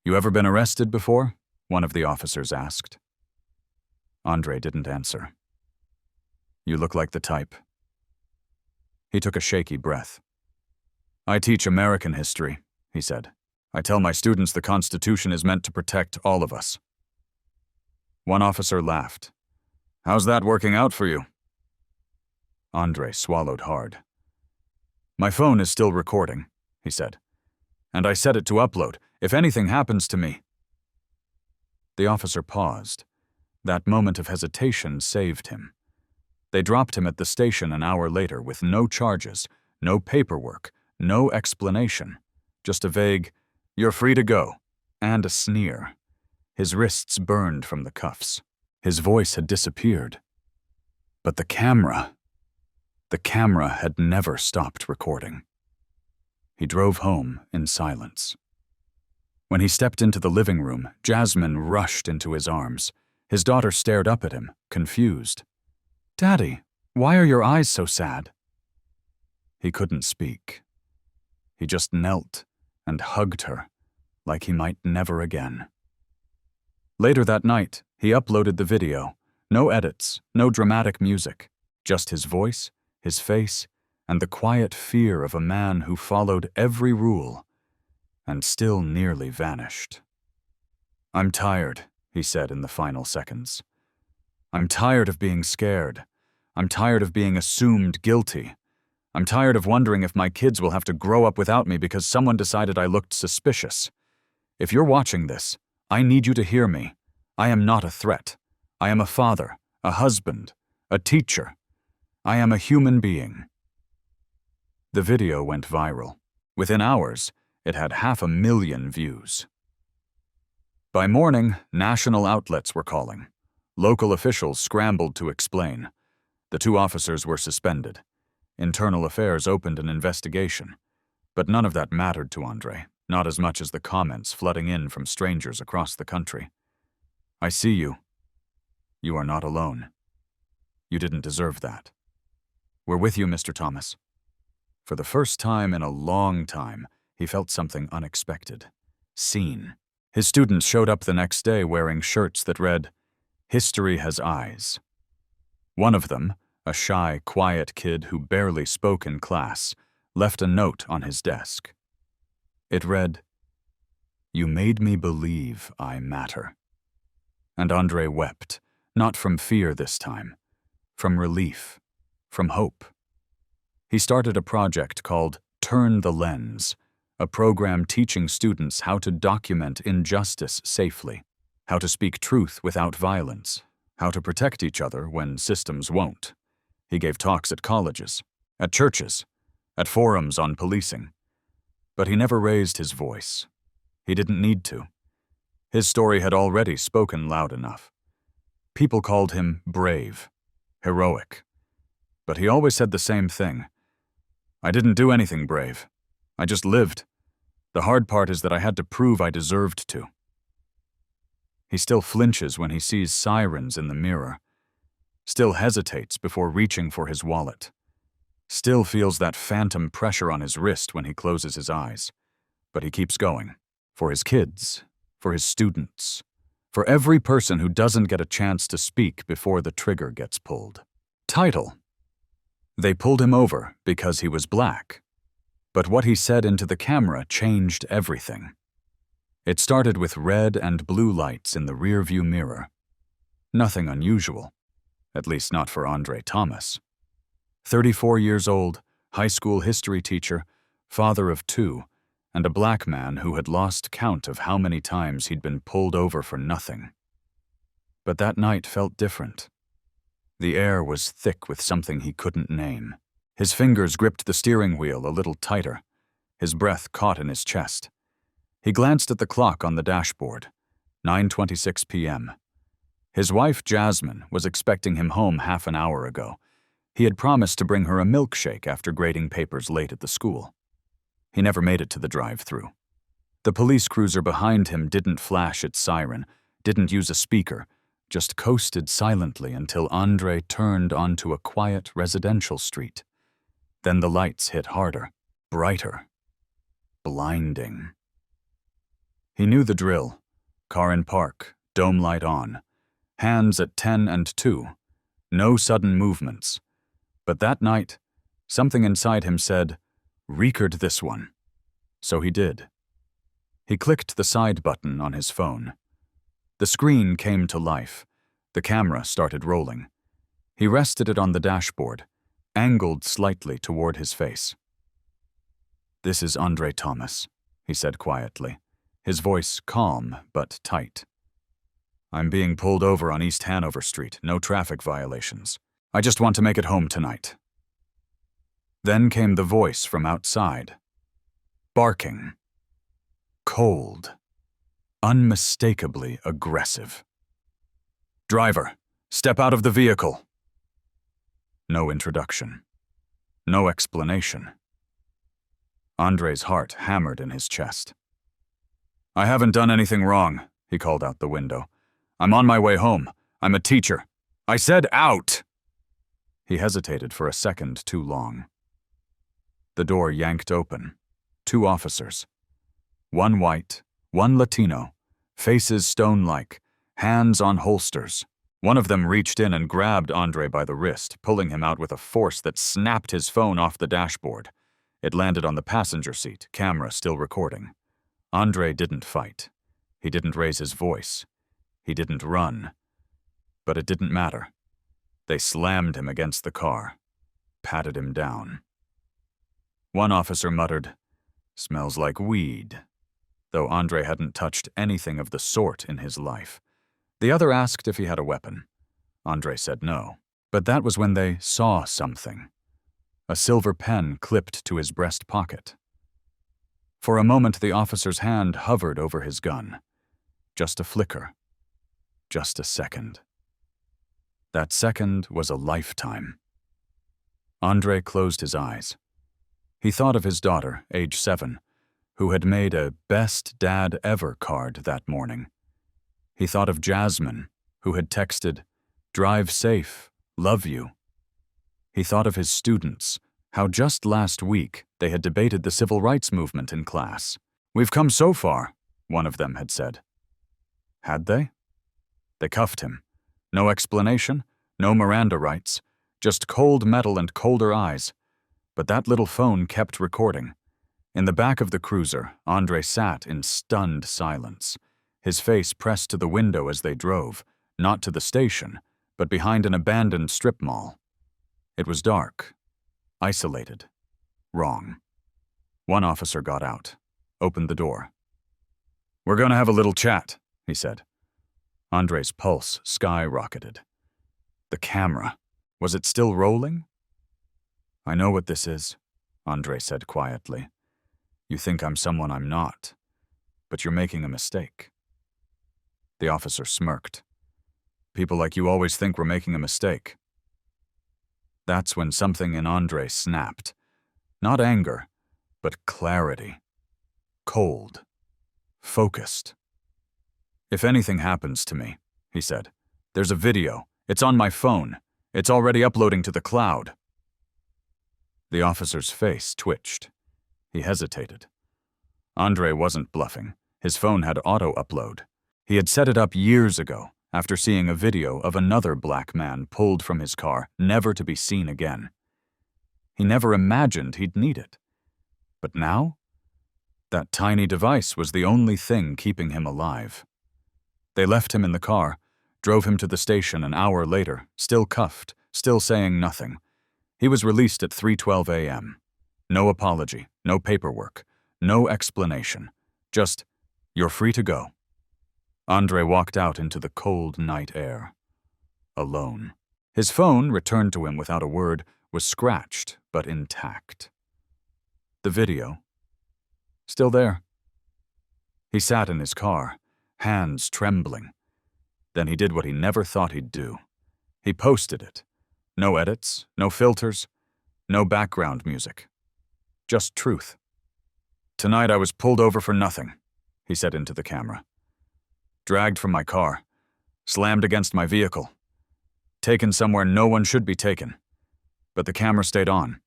"You ever been arrested before?" one of the officers asked. Andre didn't answer. "You look like the type." He took a shaky breath. "I teach American history," he said. "I tell my students the Constitution is meant to protect all of us." One officer laughed. "How's that working out for you?" Andre swallowed hard. "My phone is still recording," he said. "And I set it to upload, if anything happens to me." The officer paused. That moment of hesitation saved him. They dropped him at the station an hour later with no charges, no paperwork, no explanation, just a vague, "You're free to go," and a sneer. His wrists burned from the cuffs. His voice had disappeared. But the camera had never stopped recording. He drove home in silence. When he stepped into the living room, Jasmine rushed into his arms. His daughter stared up at him, confused. "Daddy, why are your eyes so sad?" He couldn't speak. He just knelt and hugged her, like he might never again. Later that night, he uploaded the video. No edits, no dramatic music. Just his voice, his face, and the quiet fear of a man who followed every rule and still nearly vanished. "I'm tired," he said in the final seconds. "I'm tired of being scared. I'm tired of being assumed guilty. I'm tired of wondering if my kids will have to grow up without me because someone decided I looked suspicious. If you're watching this, I need you to hear me. I am not a threat. I am a father, a husband, a teacher. I am a human being." The video went viral. Within hours, it had 500,000 views. By morning, national outlets were calling. Local officials scrambled to explain. The two officers were suspended. Internal Affairs opened an investigation. But none of that mattered to Andre, not as much as the comments flooding in from strangers across the country. "I see you. You are not alone. You didn't deserve that. We're with you, Mr. Thomas." For the first time in a long time, he felt something unexpected. Seen. His students showed up the next day wearing shirts that read, "History has eyes." One of them, a shy, quiet kid who barely spoke in class, left a note on his desk. It read, "You made me believe I matter." And Andre wept, not from fear this time, from relief, from hope. He started a project called Turn the Lens, a program teaching students how to document injustice safely, how to speak truth without violence, how to protect each other when systems won't. He gave talks at colleges, at churches, at forums on policing. But he never raised his voice. He didn't need to. His story had already spoken loud enough. People called him brave, heroic. But he always said the same thing. "I didn't do anything brave. I just lived. The hard part is that I had to prove I deserved to." He still flinches when he sees sirens in the mirror. Still hesitates before reaching for his wallet. Still feels that phantom pressure on his wrist when he closes his eyes. But he keeps going. For his kids, for his students, for every person who doesn't get a chance to speak before the trigger gets pulled. Title: They pulled him over because he was black. But what he said into the camera changed everything. It started with red and blue lights in the rearview mirror. Nothing unusual, at least not for Andre Thomas. 34 years old, high school history teacher, father of 2, and a black man who had lost count of how many times he'd been pulled over for nothing. But that night felt different. The air was thick with something he couldn't name. His fingers gripped the steering wheel a little tighter. His breath caught in his chest. He glanced at the clock on the dashboard. 9:26 p.m. His wife, Jasmine, was expecting him home half an hour ago. He had promised to bring her a milkshake after grading papers late at the school. He never made it to the drive-thru. The police cruiser behind him didn't flash its siren, didn't use a speaker, just coasted silently until Andre turned onto a quiet residential street. Then the lights hit harder, brighter, blinding. He knew the drill. Car in park, dome light on, hands at 10 and 2, no sudden movements. But that night, something inside him said, "Record this one." So he did. He clicked the side button on his phone. The screen came to life. The camera started rolling. He rested it on the dashboard, angled slightly toward his face. "This is Andre Thomas," he said quietly, his voice calm but tight. "I'm being pulled over on East Hanover Street, no traffic violations. I just want to make it home tonight." Then came the voice from outside. Barking. Cold. Unmistakably aggressive. "Driver, step out of the vehicle." No introduction. No explanation. Andre's heart hammered in his chest. "I haven't done anything wrong," he called out the window. "I'm on my way home. I'm a teacher. I said out!" He hesitated for a second too long. The door yanked open. 2 officers. One white, one Latino, faces stone-like, hands on holsters, One of them reached in and grabbed Andre by the wrist, pulling him out with a force that snapped his phone off the dashboard. It landed on the passenger seat, camera still recording. Andre didn't fight. He didn't raise his voice. He didn't run. But it didn't matter. They slammed him against the car, patted him down. One officer muttered, "Smells like weed," though Andre hadn't touched anything of the sort in his life. The other asked if he had a weapon. Andre said no. But that was when they saw something. A silver pen clipped to his breast pocket. For a moment, the officer's hand hovered over his gun. Just a flicker. Just a second. That second was a lifetime. Andre closed his eyes. He thought of his daughter, age 7, who had made a best dad ever card that morning. He thought of Jasmine, who had texted, "Drive safe, love you." He thought of his students, how just last week they had debated the civil rights movement in class. "We've come so far," one of them had said. Had they? They cuffed him. No explanation, no Miranda rights, just cold metal and colder eyes. But that little phone kept recording. In the back of the cruiser, Andre sat in stunned silence, his face pressed to the window as they drove, not to the station, but behind an abandoned strip mall. It was dark, isolated, wrong. One officer got out, opened the door. "We're going to have a little chat," he said. Andre's pulse skyrocketed. The camera, was it still rolling? "I know what this is," Andre said quietly. "You think I'm someone I'm not, but you're making a mistake." The officer smirked. "People like you always think we're making a mistake." That's when something in Andre snapped. Not anger, but clarity. Cold. Focused. "If anything happens to me," he said, "there's a video. It's on my phone. It's already uploading to the cloud." The officer's face twitched. He hesitated. Andre wasn't bluffing. His phone had auto-upload. He had set it up years ago, after seeing a video of another black man pulled from his car, never to be seen again. He never imagined he'd need it. But now? That tiny device was the only thing keeping him alive. They left him in the car, drove him to the station an hour later, still cuffed, still saying nothing. He was released at 3:12 a.m. No apology, no paperwork, no explanation. Just, "You're free to go." Andre walked out into the cold night air. Alone. His phone, returned to him without a word, was scratched but intact. The video. Still there. He sat in his car, hands trembling. Then he did what he never thought he'd do. He posted it. No edits, no filters, no background music. Just truth. "Tonight I was pulled over for nothing," he said into the camera. "Dragged from my car, slammed against my vehicle, taken somewhere no one should be taken. But the camera stayed on,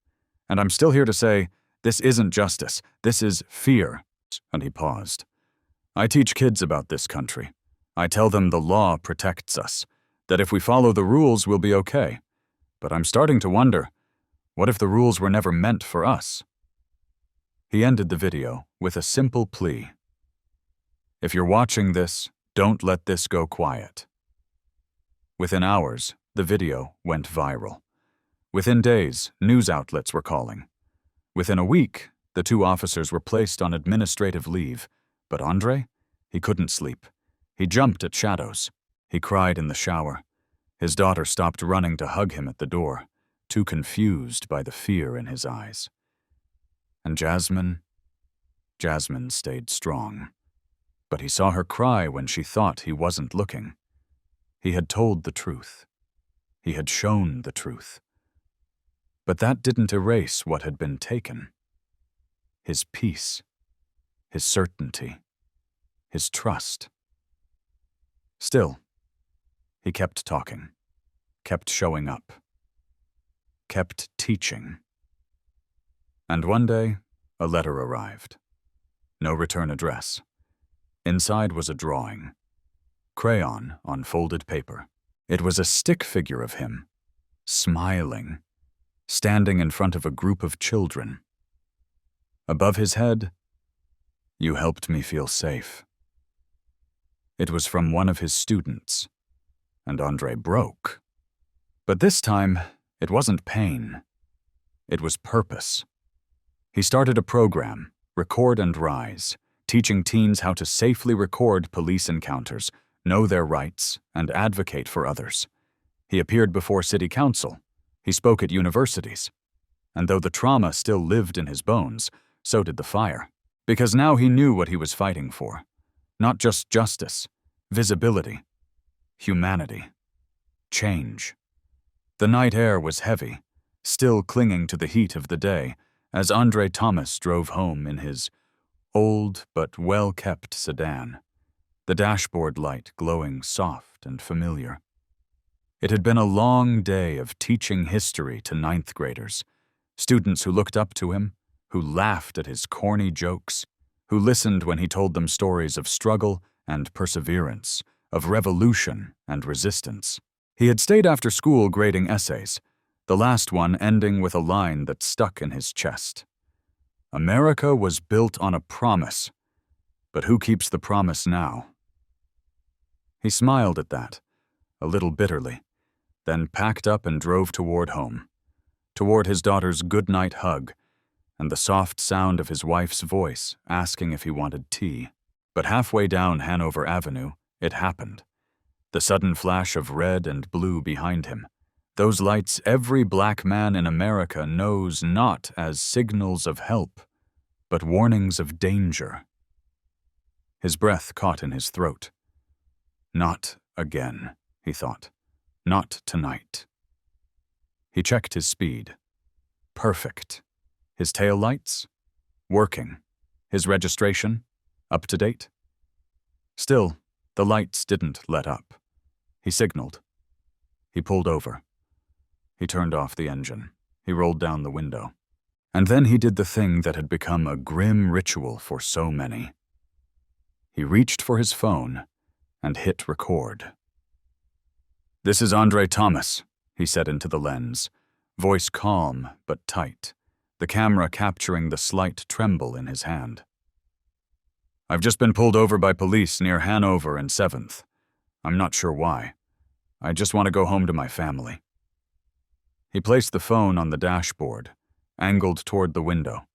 and I'm still here to say, this isn't justice, this is fear." And he paused. "I teach kids about this country. I tell them the law protects us, that if we follow the rules, we'll be okay. But I'm starting to wonder, what if the rules were never meant for us?" He ended the video with a simple plea. "If you're watching this, don't let this go quiet." Within hours, the video went viral. Within days, news outlets were calling. Within a week, the two officers were placed on administrative leave. But Andre? He couldn't sleep. He jumped at shadows. He cried in the shower. His daughter stopped running to hug him at the door, too confused by the fear in his eyes. And Jasmine stayed strong. But he saw her cry when she thought he wasn't looking. He had told the truth. He had shown the truth. But that didn't erase what had been taken. His peace, his certainty, his trust. Still, he kept talking, kept showing up, kept teaching. And one day, a letter arrived. No return address. Inside was a drawing. Crayon on folded paper. It was a stick figure of him, smiling, standing in front of a group of children. Above his head, "You helped me feel safe." It was from one of his students, and Andre broke. But this time, it wasn't pain. It was purpose. He started a program, Record and Rise, teaching teens how to safely record police encounters, know their rights, and advocate for others. He appeared before city council. He spoke at universities. And though the trauma still lived in his bones, so did the fire. Because now he knew what he was fighting for. Not just justice, visibility, humanity, change. The night air was heavy, still clinging to the heat of the day, as Andre Thomas drove home in his old but well-kept sedan, the dashboard light glowing soft and familiar. It had been a long day of teaching history to ninth graders, students who looked up to him, who laughed at his corny jokes, who listened when he told them stories of struggle and perseverance, of revolution and resistance. He had stayed after school grading essays, the last one ending with a line that stuck in his chest. America was built on a promise, but who keeps the promise now? He smiled at that, a little bitterly, then packed up and drove toward home, toward his daughter's goodnight hug, and the soft sound of his wife's voice asking if he wanted tea. But halfway down Hanover Avenue, it happened. The sudden flash of red and blue behind him. Those lights every black man in America knows not as signals of help, but warnings of danger. His breath caught in his throat. Not again, he thought. Not tonight. He checked his speed. Perfect. His tail lights? Working. His registration? Up to date? Still, the lights didn't let up. He signaled. He pulled over. He turned off the engine. He rolled down the window. And then he did the thing that had become a grim ritual for so many. He reached for his phone and hit record. "This is Andre Thomas," he said into the lens, voice calm but tight, the camera capturing the slight tremble in his hand. "I've just been pulled over by police near Hanover and 7th. I'm not sure why. I just want to go home to my family." He placed the phone on the dashboard, angled toward the window.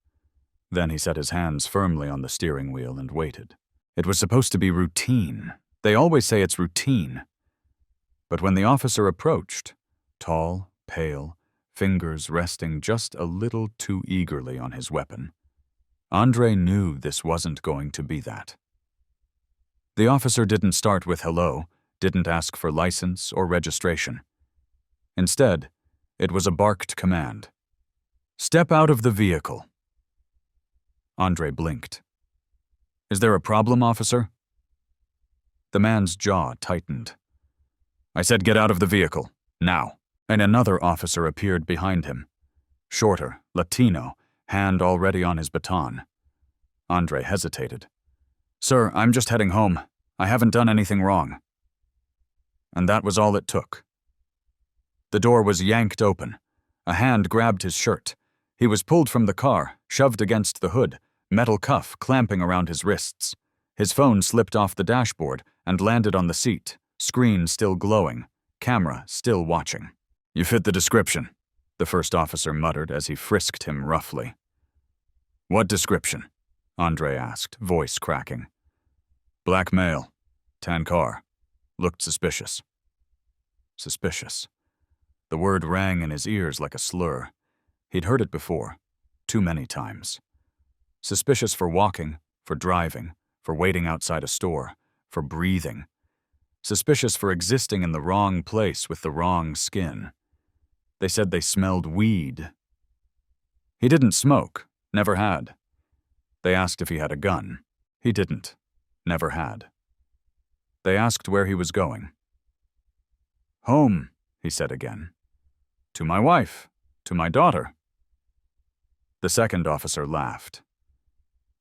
Then he set his hands firmly on the steering wheel and waited. It was supposed to be routine. They always say it's routine. But when the officer approached, tall, pale, fingers resting just a little too eagerly on his weapon, Andre knew this wasn't going to be that. The officer didn't start with hello, didn't ask for license or registration. Instead, it was a barked command. "Step out of the vehicle." Andre blinked. "Is there a problem, officer?" The man's jaw tightened. "I said get out of the vehicle, now." And another officer appeared behind him. Shorter, Latino, hand already on his baton. Andre hesitated. "Sir, I'm just heading home. I haven't done anything wrong." And that was all it took. The door was yanked open. A hand grabbed his shirt. He was pulled from the car, shoved against the hood, metal cuff clamping around his wrists. His phone slipped off the dashboard and landed on the seat, screen still glowing, camera still watching. "You fit the description," the first officer muttered as he frisked him roughly. "What description?" Andre asked, voice cracking. "Black male, tan car, looked suspicious." Suspicious. The word rang in his ears like a slur. He'd heard it before, too many times. Suspicious for walking, for driving, for waiting outside a store, for breathing. Suspicious for existing in the wrong place with the wrong skin. They said they smelled weed. He didn't smoke, never had. They asked if he had a gun. He didn't, never had. They asked where he was going. "Home," he said again. "To my wife, to my daughter." The second officer laughed.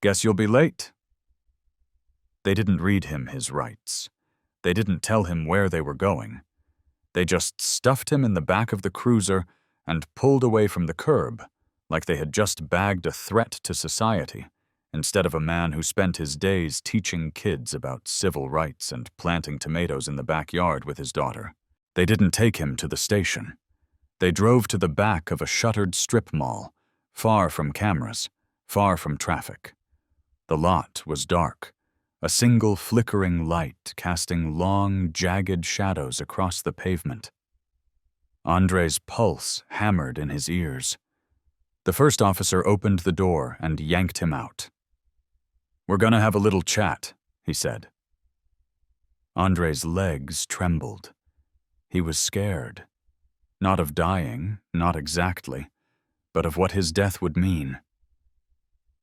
"Guess you'll be late." They didn't read him his rights. They didn't tell him where they were going. They just stuffed him in the back of the cruiser and pulled away from the curb, like they had just bagged a threat to society, instead of a man who spent his days teaching kids about civil rights and planting tomatoes in the backyard with his daughter. They didn't take him to the station. They drove to the back of a shuttered strip mall, far from cameras, far from traffic. The lot was dark, a single flickering light casting long, jagged shadows across the pavement. Andre's pulse hammered in his ears. The first officer opened the door and yanked him out. "We're gonna have a little chat," he said. Andre's legs trembled. He was scared. Not of dying, not exactly, but of what his death would mean.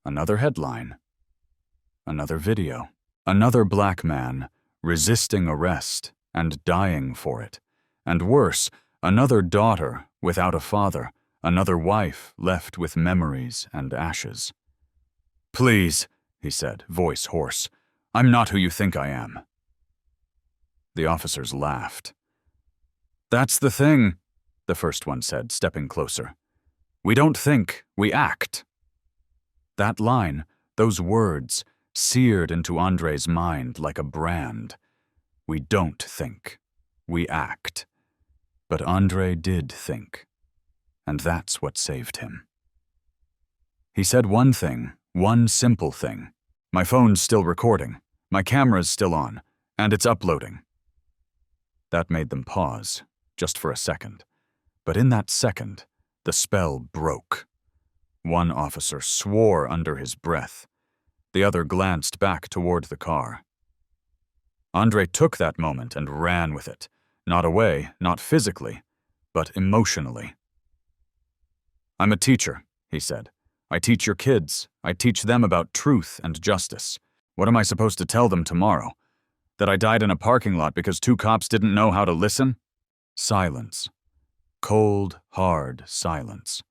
Another headline. Another video. Another black man resisting arrest and dying for it. And worse, another daughter without a father, another wife left with memories and ashes. "Please," he said, voice hoarse, "I'm not who you think I am." The officers laughed. "That's the thing," the first one said, stepping closer. "We don't think, we act." That line, those words, seared into Andre's mind like a brand. We don't think, we act. But Andre did think, and that's what saved him. He said one thing, one simple thing. "My phone's still recording, my camera's still on, and it's uploading." That made them pause, just for a second. But in that second, the spell broke. One officer swore under his breath. The other glanced back toward the car. Andre took that moment and ran with it, not away, not physically, but emotionally. "I'm a teacher," he said. "I teach your kids. I teach them about truth and justice. What am I supposed to tell them tomorrow? That I died in a parking lot because two cops didn't know how to listen?" Silence. Cold, hard silence.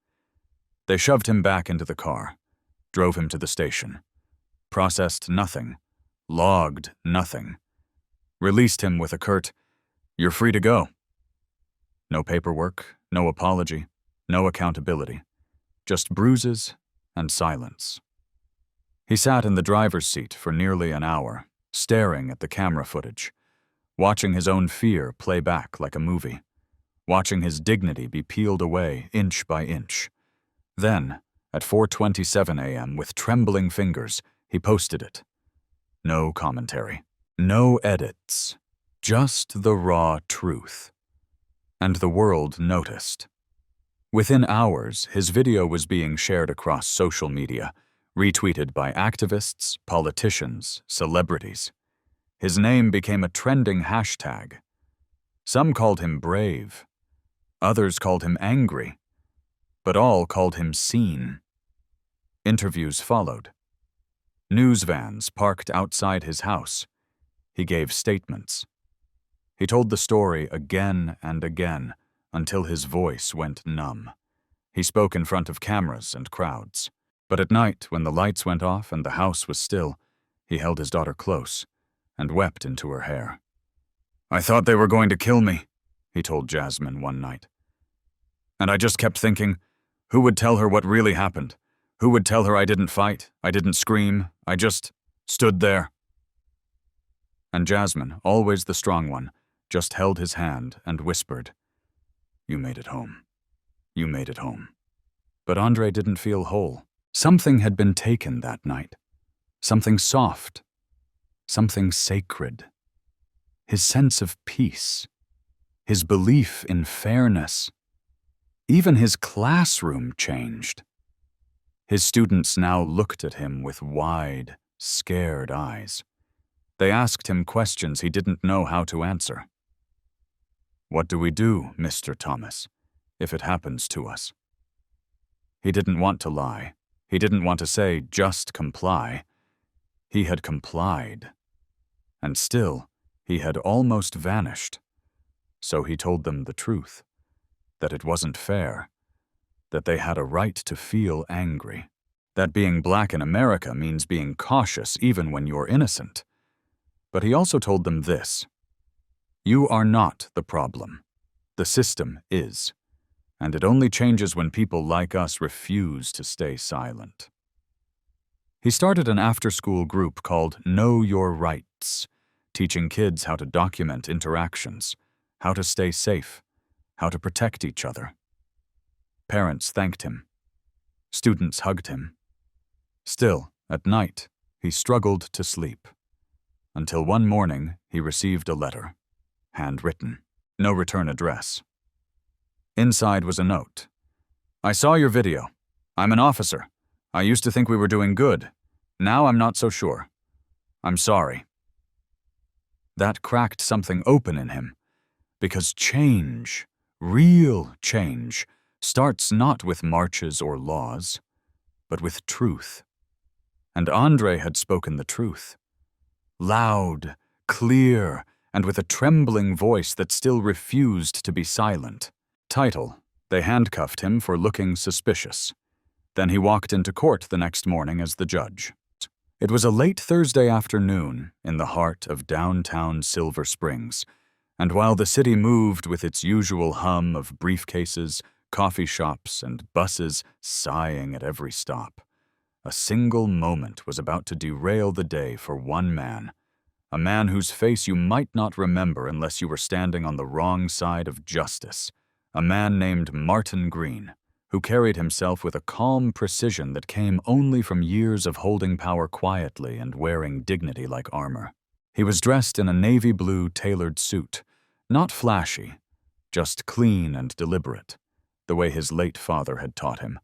They shoved him back into the car, drove him to the station, processed nothing, logged nothing, released him with a curt, "You're free to go." No paperwork, no apology, no accountability, just bruises and silence. He sat in the driver's seat for nearly an hour, staring at the camera footage, watching his own fear play back like a movie, watching his dignity be peeled away inch by inch. Then, at 4:27 a.m., with trembling fingers, he posted it. No commentary, no edits, just the raw truth. And the world noticed. Within hours, his video was being shared across social media, retweeted by activists, politicians, celebrities. His name became a trending hashtag. Some called him brave. Others called him angry. But all called him seen. Interviews followed. News vans parked outside his house. He gave statements. He told the story again and again until his voice went numb. He spoke in front of cameras and crowds. But at night, when the lights went off and the house was still, he held his daughter close and wept into her hair. "I thought they were going to kill me," he told Jasmine one night. "And I just kept thinking, who would tell her what really happened? Who would tell her I didn't fight, I didn't scream, I just stood there?" And Jasmine, always the strong one, just held his hand and whispered, "You made it home. You made it home." But Andre didn't feel whole. Something had been taken that night. Something soft. Something sacred. His sense of peace. His belief in fairness. Even his classroom changed. His students now looked at him with wide, scared eyes. They asked him questions he didn't know how to answer. "What do we do, Mr. Thomas, if it happens to us?" He didn't want to lie. He didn't want to say, "Just comply." He had complied. And still, he had almost vanished. So he told them the truth, that it wasn't fair, that they had a right to feel angry, that being black in America means being cautious even when you're innocent. But he also told them this: "You are not the problem. The system is, and it only changes when people like us refuse to stay silent. He started an after-school group called Know Your Rights, teaching kids how to document interactions, how to stay safe, how to protect each other. Parents thanked him. Students hugged him. Still, at night, he struggled to sleep, until one morning he received a letter, handwritten, no return address. Inside was a note. "I saw your video. I'm an officer. I used to think we were doing good. Now I'm not so sure. I'm sorry." That cracked something open in him, because change, real change, starts not with marches or laws, but with truth. And Andre had spoken the truth. Loud, clear, and with a trembling voice that still refused to be silent. Title: They handcuffed him for looking suspicious. Then he walked into court the next morning as the judge. It was a late Thursday afternoon in the heart of downtown Silver Springs, and while the city moved with its usual hum of briefcases, coffee shops, and buses sighing at every stop, a single moment was about to derail the day for one man, a man whose face you might not remember unless you were standing on the wrong side of justice, a man named Martin Green, who carried himself with a calm precision that came only from years of holding power quietly and wearing dignity like armor. He was dressed in a navy blue tailored suit, not flashy, just clean and deliberate, the way his late father had taught him.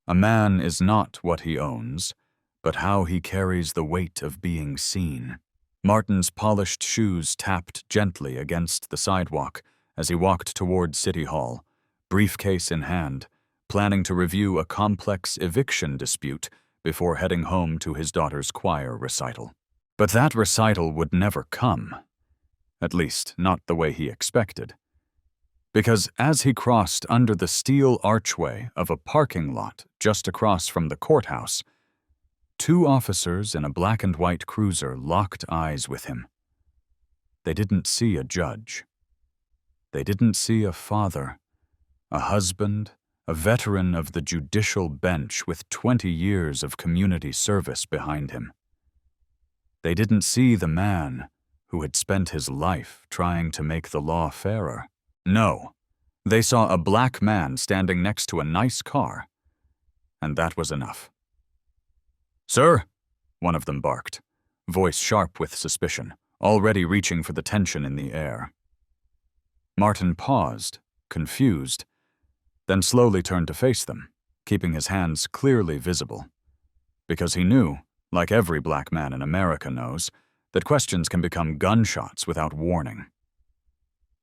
A man is not what he owns, but how he carries the weight of being seen. Martin's polished shoes tapped gently against the sidewalk as he walked toward City Hall, briefcase in hand, planning to review a complex eviction dispute before heading home to his daughter's choir recital. But that recital would never come, at least not the way he expected. Because as he crossed under the steel archway of a parking lot just across from the courthouse, two officers in a black and white cruiser locked eyes with him. They didn't see a judge. They didn't see a father, a husband, a veteran of the judicial bench with 20 years of community service behind him. They didn't see the man who had spent his life trying to make the law fairer. No, they saw a black man standing next to a nice car, and that was enough. "Sir," one of them barked, voice sharp with suspicion, already reaching for the tension in the air. Martin paused, confused, then slowly turned to face them, keeping his hands clearly visible. Because he knew, like every black man in America knows, that questions can become gunshots without warning.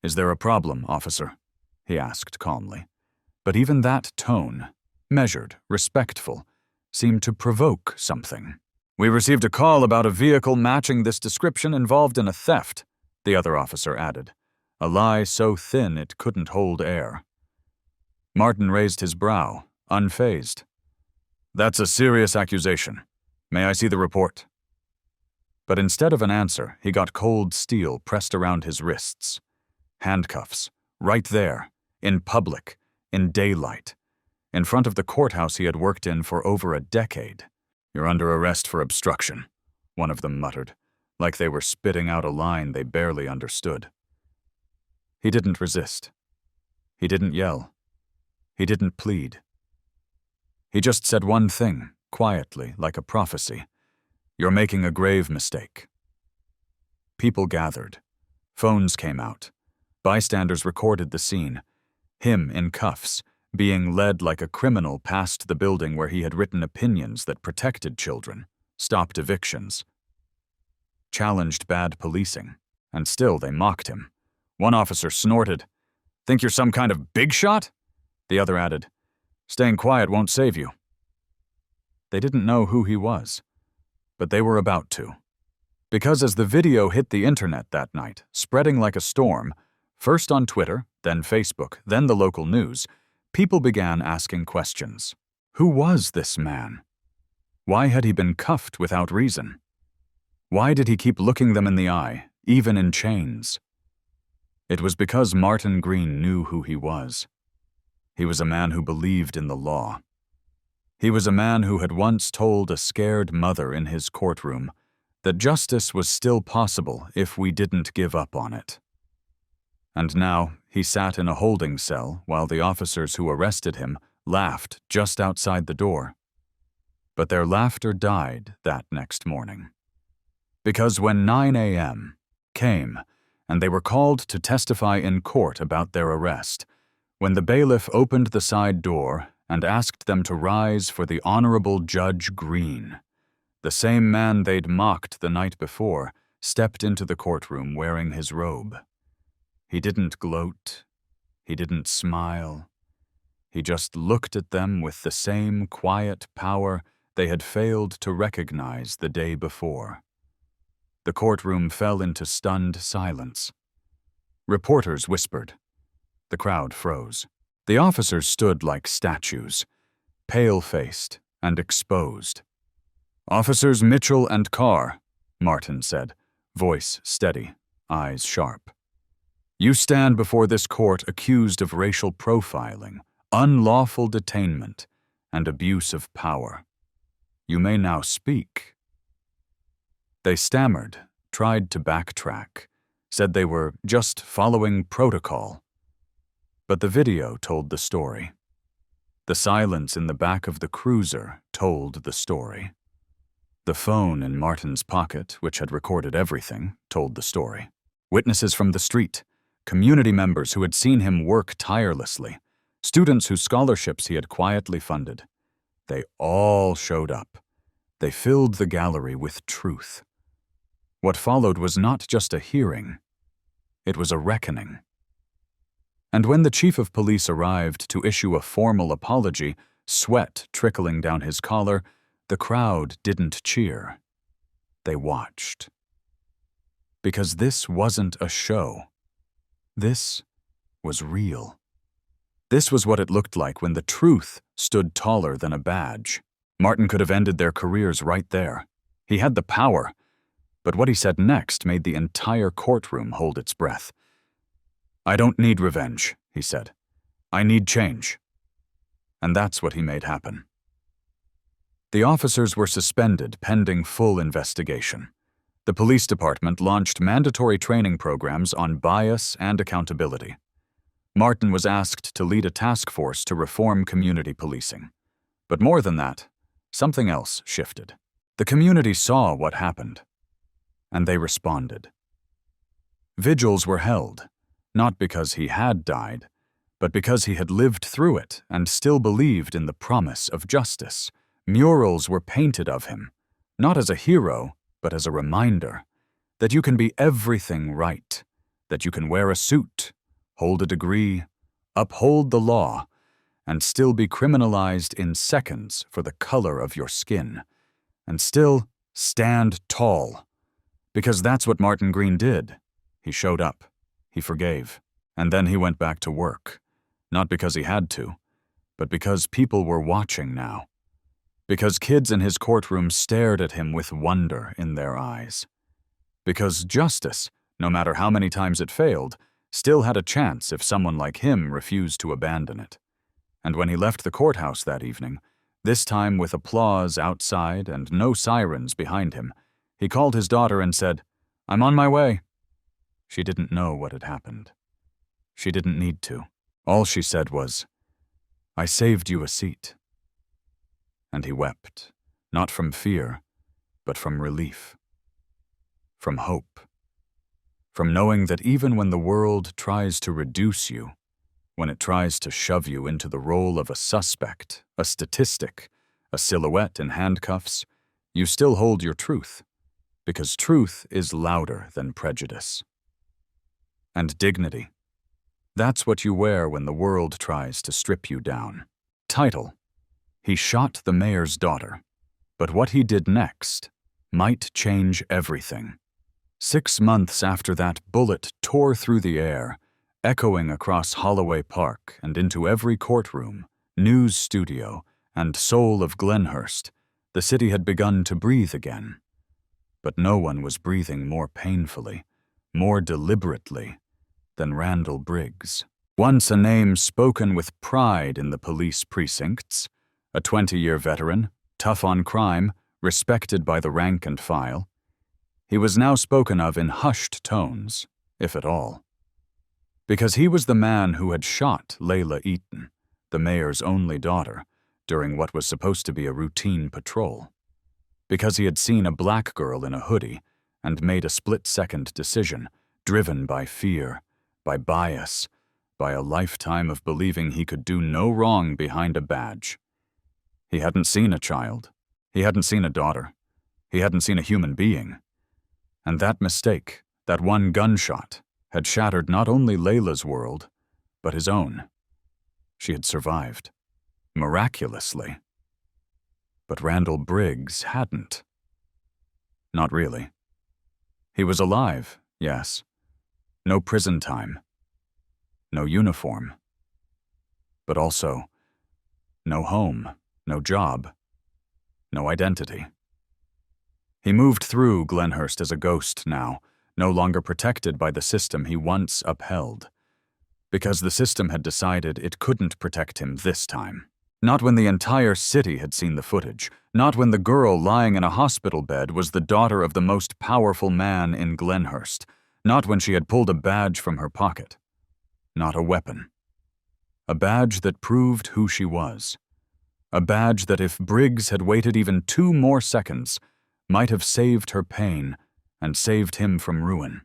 "Is there a problem, officer?" he asked calmly. But even that tone, measured, respectful, seemed to provoke something. "We received a call about a vehicle matching this description involved in a theft," the other officer added, a lie so thin it couldn't hold air. Martin raised his brow, unfazed. "That's a serious accusation. May I see the report?" But instead of an answer, he got cold steel pressed around his wrists. Handcuffs, right there, in public, in daylight, in front of the courthouse he had worked in for over a decade. "You're under arrest for obstruction," one of them muttered, like they were spitting out a line they barely understood. He didn't resist. He didn't yell. He didn't plead. He just said one thing, quietly, like a prophecy. "You're making a grave mistake." People gathered. Phones came out. Bystanders recorded the scene. Him in cuffs, being led like a criminal past the building where he had written opinions that protected children, stopped evictions, challenged bad policing, and still they mocked him. One officer snorted, "Think you're some kind of big shot?" The other added, "Staying quiet won't save you." They didn't know who he was, but they were about to. Because as the video hit the internet that night, spreading like a storm, first on Twitter, then Facebook, then the local news, people began asking questions. Who was this man? Why had he been cuffed without reason? Why did he keep looking them in the eye, even in chains? It was because Martin Green knew who he was. He was a man who believed in the law. He was a man who had once told a scared mother in his courtroom that justice was still possible if we didn't give up on it. And now he sat in a holding cell while the officers who arrested him laughed just outside the door. But their laughter died that next morning. Because when 9 a.m. came and they were called to testify in court about their arrest, when the bailiff opened the side door and asked them to rise for the Honorable Judge Green, the same man they'd mocked the night before stepped into the courtroom wearing his robe. He didn't gloat. He didn't smile. He just looked at them with the same quiet power they had failed to recognize the day before. The courtroom fell into stunned silence. Reporters whispered. The crowd froze. The officers stood like statues, pale-faced and exposed. "Officers Mitchell and Carr," Martin said, voice steady, eyes sharp. "You stand before this court accused of racial profiling, unlawful detainment, and abuse of power. You may now speak." They stammered, tried to backtrack, said they were just following protocol. But the video told the story. The silence in the back of the cruiser told the story. The phone in Martin's pocket, which had recorded everything, told the story. Witnesses from the street, community members who had seen him work tirelessly, students whose scholarships he had quietly funded. They all showed up. They filled the gallery with truth. What followed was not just a hearing. It was a reckoning. And when the chief of police arrived to issue a formal apology, sweat trickling down his collar, the crowd didn't cheer. They watched. Because this wasn't a show. This was real. This was what it looked like when the truth stood taller than a badge. Martin could have ended their careers right there. He had the power. But what he said next made the entire courtroom hold its breath. "I don't need revenge," he said. "I need change." And that's what he made happen. The officers were suspended pending full investigation. The police department launched mandatory training programs on bias and accountability. Martin was asked to lead a task force to reform community policing. But more than that, something else shifted. The community saw what happened, and they responded. Vigils were held, not because he had died, but because he had lived through it and still believed in the promise of justice. Murals were painted of him, not as a hero, but as a reminder that you can be everything right, that you can wear a suit, hold a degree, uphold the law, and still be criminalized in seconds for the color of your skin, and still stand tall. Because that's what Martin Green did. He showed up. He forgave. And then he went back to work. Not because he had to, but because people were watching now. Because kids in his courtroom stared at him with wonder in their eyes. Because justice, no matter how many times it failed, still had a chance if someone like him refused to abandon it. And when he left the courthouse that evening, this time with applause outside and no sirens behind him, he called his daughter and said, "I'm on my way." She didn't know what had happened. She didn't need to. All she said was, "I saved you a seat." And he wept, not from fear, but from relief. From hope. From knowing that even when the world tries to reduce you, when it tries to shove you into the role of a suspect, a statistic, a silhouette in handcuffs, you still hold your truth, because truth is louder than prejudice. And dignity. That's what you wear when the world tries to strip you down. Title: He shot the mayor's daughter, but what he did next might change everything. 6 months after that bullet tore through the air, echoing across Holloway Park and into every courtroom, news studio, and soul of Glenhurst, the city had begun to breathe again. But no one was breathing more painfully, more deliberately, than Randall Briggs. Once a name spoken with pride in the police precincts, a 20-year veteran, tough on crime, respected by the rank and file, he was now spoken of in hushed tones, if at all. Because he was the man who had shot Layla Eaton, the mayor's only daughter, during what was supposed to be a routine patrol. Because he had seen a black girl in a hoodie and made a split-second decision, driven by fear, by bias, by a lifetime of believing he could do no wrong behind a badge. He hadn't seen a child. He hadn't seen a daughter. He hadn't seen a human being. And that mistake, that one gunshot, had shattered not only Layla's world, but his own. She had survived. Miraculously. But Randall Briggs hadn't. Not really. He was alive, yes. No prison time. No uniform. But also, no home, no job, no identity. He moved through Glenhurst as a ghost now, no longer protected by the system he once upheld. Because the system had decided it couldn't protect him this time. Not when the entire city had seen the footage. Not when the girl lying in a hospital bed was the daughter of the most powerful man in Glenhurst. Not when she had pulled a badge from her pocket. Not a weapon. A badge that proved who she was. A badge that if Briggs had waited even 2 more seconds, might have saved her pain and saved him from ruin.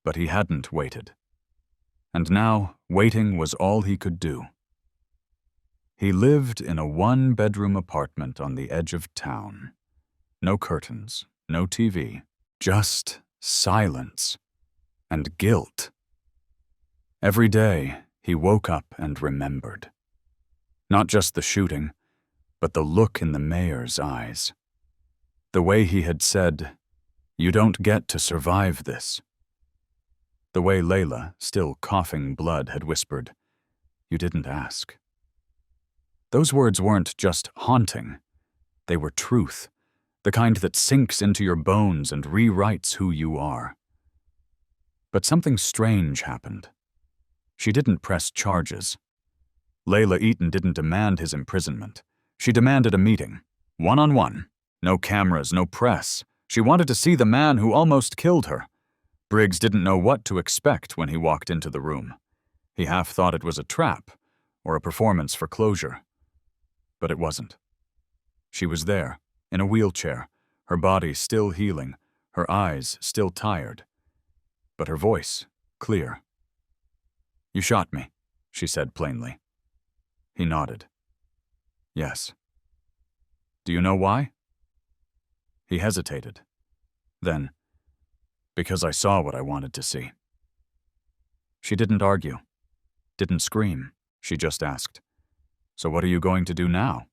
But he hadn't waited. And now, waiting was all he could do. He lived in a 1-bedroom apartment on the edge of town. No curtains, no TV, just silence and guilt. Every day, he woke up and remembered. Not just the shooting, but the look in the mayor's eyes. The way he had said, "You don't get to survive this." The way Layla, still coughing blood, had whispered, "You didn't ask." Those words weren't just haunting. They were truth, the kind that sinks into your bones and rewrites who you are. But something strange happened. She didn't press charges. Layla Eaton didn't demand his imprisonment. She demanded a meeting, one-on-one. No cameras, no press. She wanted to see the man who almost killed her. Briggs didn't know what to expect when he walked into the room. He half thought it was a trap, or a performance for closure. But it wasn't. She was there, in a wheelchair, her body still healing, her eyes still tired. But her voice, clear. "You shot me," she said plainly. He nodded. "Yes." "Do you know why?" He hesitated. Then, "Because I saw what I wanted to see." She didn't argue, didn't scream. She just asked, "So what are you going to do now?"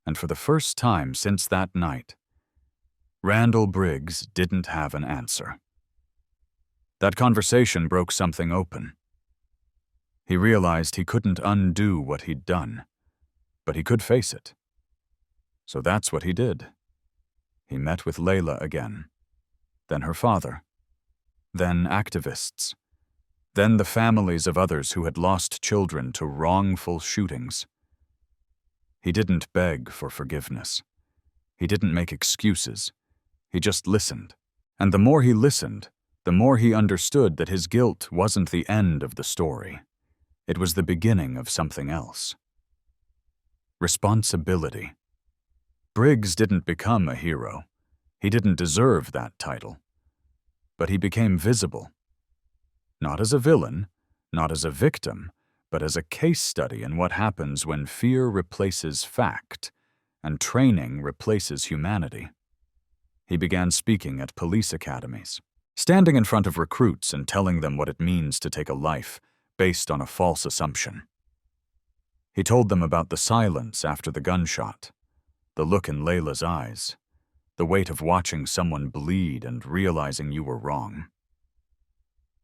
And for the first time since that night, Randall Briggs didn't have an answer. That conversation broke something open. He realized he couldn't undo what he'd done, but he could face it. So that's what he did. He met with Layla again, then her father, then activists, then the families of others who had lost children to wrongful shootings. He didn't beg for forgiveness. He didn't make excuses. He just listened. And the more he listened, the more he understood that his guilt wasn't the end of the story. It was the beginning of something else. Responsibility. Briggs didn't become a hero. He didn't deserve that title. But he became visible. Not as a villain, not as a victim, but as a case study in what happens when fear replaces fact and training replaces humanity. He began speaking at police academies, standing in front of recruits and telling them what it means to take a life based on a false assumption. He told them about the silence after the gunshot, the look in Layla's eyes, the weight of watching someone bleed and realizing you were wrong.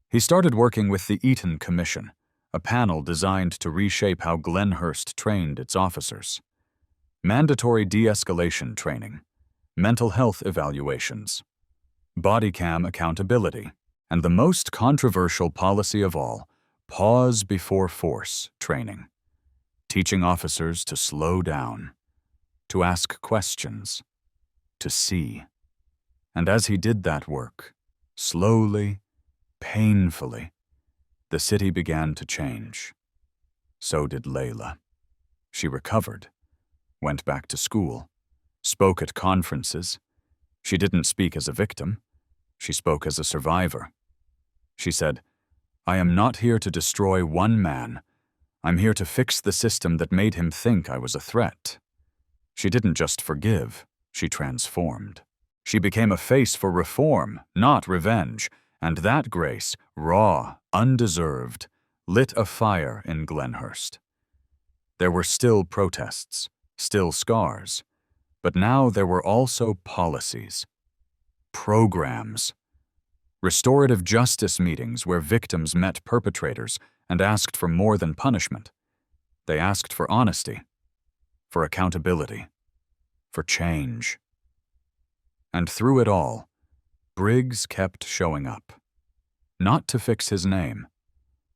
He started working with the Eaton Commission, a panel designed to reshape how Glenhurst trained its officers. Mandatory de-escalation training, mental health evaluations, body cam accountability, And the most controversial policy of all, pause before force training, teaching officers to slow down, to ask questions, to see. And as he did that work, slowly, painfully, the city began to change. So did Layla. She recovered, went back to school, spoke at conferences. She didn't speak as a victim. She spoke as a survivor. She said, "I am not here to destroy one man. I'm here to fix the system that made him think I was a threat." She didn't just forgive, she transformed. She became a face for reform, not revenge, and that grace, raw, undeserved, lit a fire in Glenhurst. There were still protests, still scars, but now there were also policies, programs, restorative justice meetings where victims met perpetrators and asked for more than punishment. They asked for honesty, for accountability, for change. And through it all, Briggs kept showing up, not to fix his name,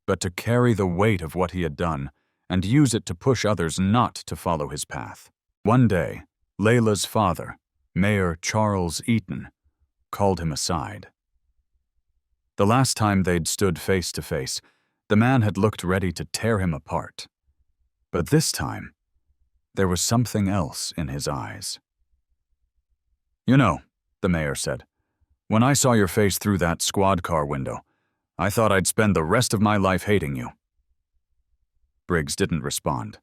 but to carry the weight of what he had done and use it to push others not to follow his path. One day, Layla's father, Mayor Charles Eaton, called him aside. The last time they'd stood face to face, the man had looked ready to tear him apart. But this time, there was something else in his eyes. "You know," the mayor said, "when I saw your face through that squad car window, I thought I'd spend the rest of my life hating you." Briggs didn't respond.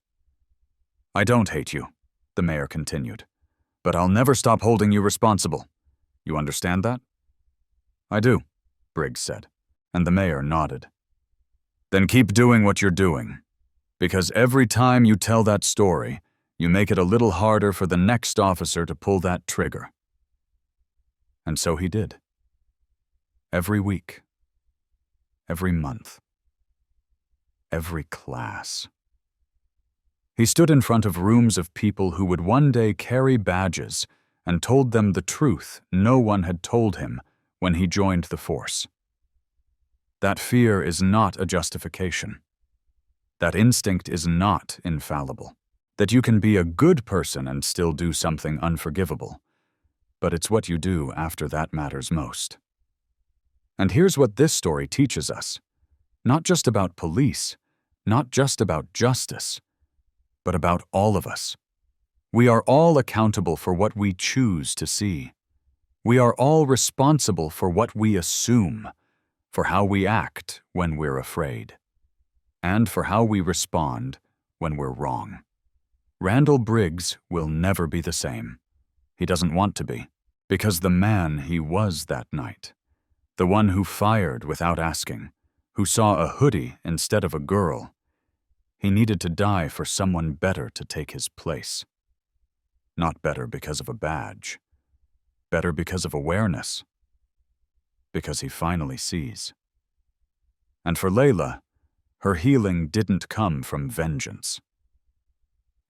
"I don't hate you," the mayor continued, "but I'll never stop holding you responsible. You understand that?" "I do," Briggs said, and the mayor nodded. "Then keep doing what you're doing, because every time you tell that story, you make it a little harder for the next officer to pull that trigger." And so he did. Every week, every month, every class. He stood in front of rooms of people who would one day carry badges and told them the truth no one had told him when he joined the force. That fear is not a justification. That instinct is not infallible. That you can be a good person and still do something unforgivable. But it's what you do after that matters most. And here's what this story teaches us. Not just about police, not just about justice, but about all of us. We are all accountable for what we choose to see. We are all responsible for what we assume, for how we act when we're afraid, and for how we respond when we're wrong. Randall Briggs will never be the same. He doesn't want to be, because the man he was that night, the one who fired without asking, who saw a hoodie instead of a girl, he needed to die for someone better to take his place. Not better because of a badge, better because of awareness, because he finally sees. And for Layla, her healing didn't come from vengeance.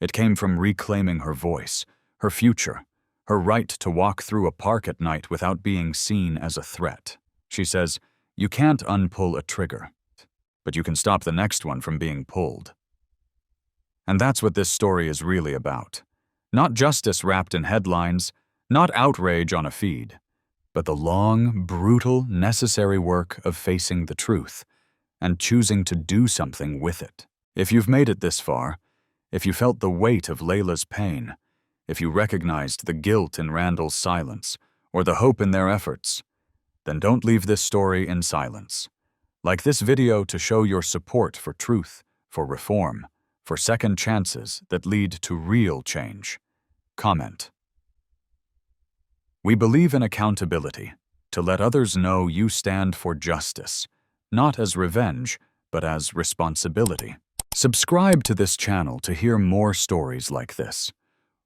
It came from reclaiming her voice, her future, her right to walk through a park at night without being seen as a threat. She says, "You can't unpull a trigger, but you can stop the next one from being pulled." And that's what this story is really about. Not justice wrapped in headlines, not outrage on a feed, but the long, brutal, necessary work of facing the truth and choosing to do something with it. If you've made it this far, if you felt the weight of Layla's pain, if you recognized the guilt in Randall's silence or the hope in their efforts, then don't leave this story in silence. Like this video to show your support for truth, for reform, for second chances that lead to real change. Comment. We believe in accountability, to let others know you stand for justice, not as revenge, but as responsibility. Subscribe to this channel to hear more stories like this.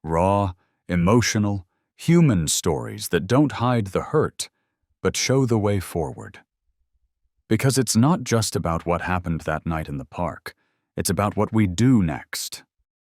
Raw, emotional, human stories that don't hide the hurt, but show the way forward. Because it's not just about what happened that night in the park, it's about what we do next.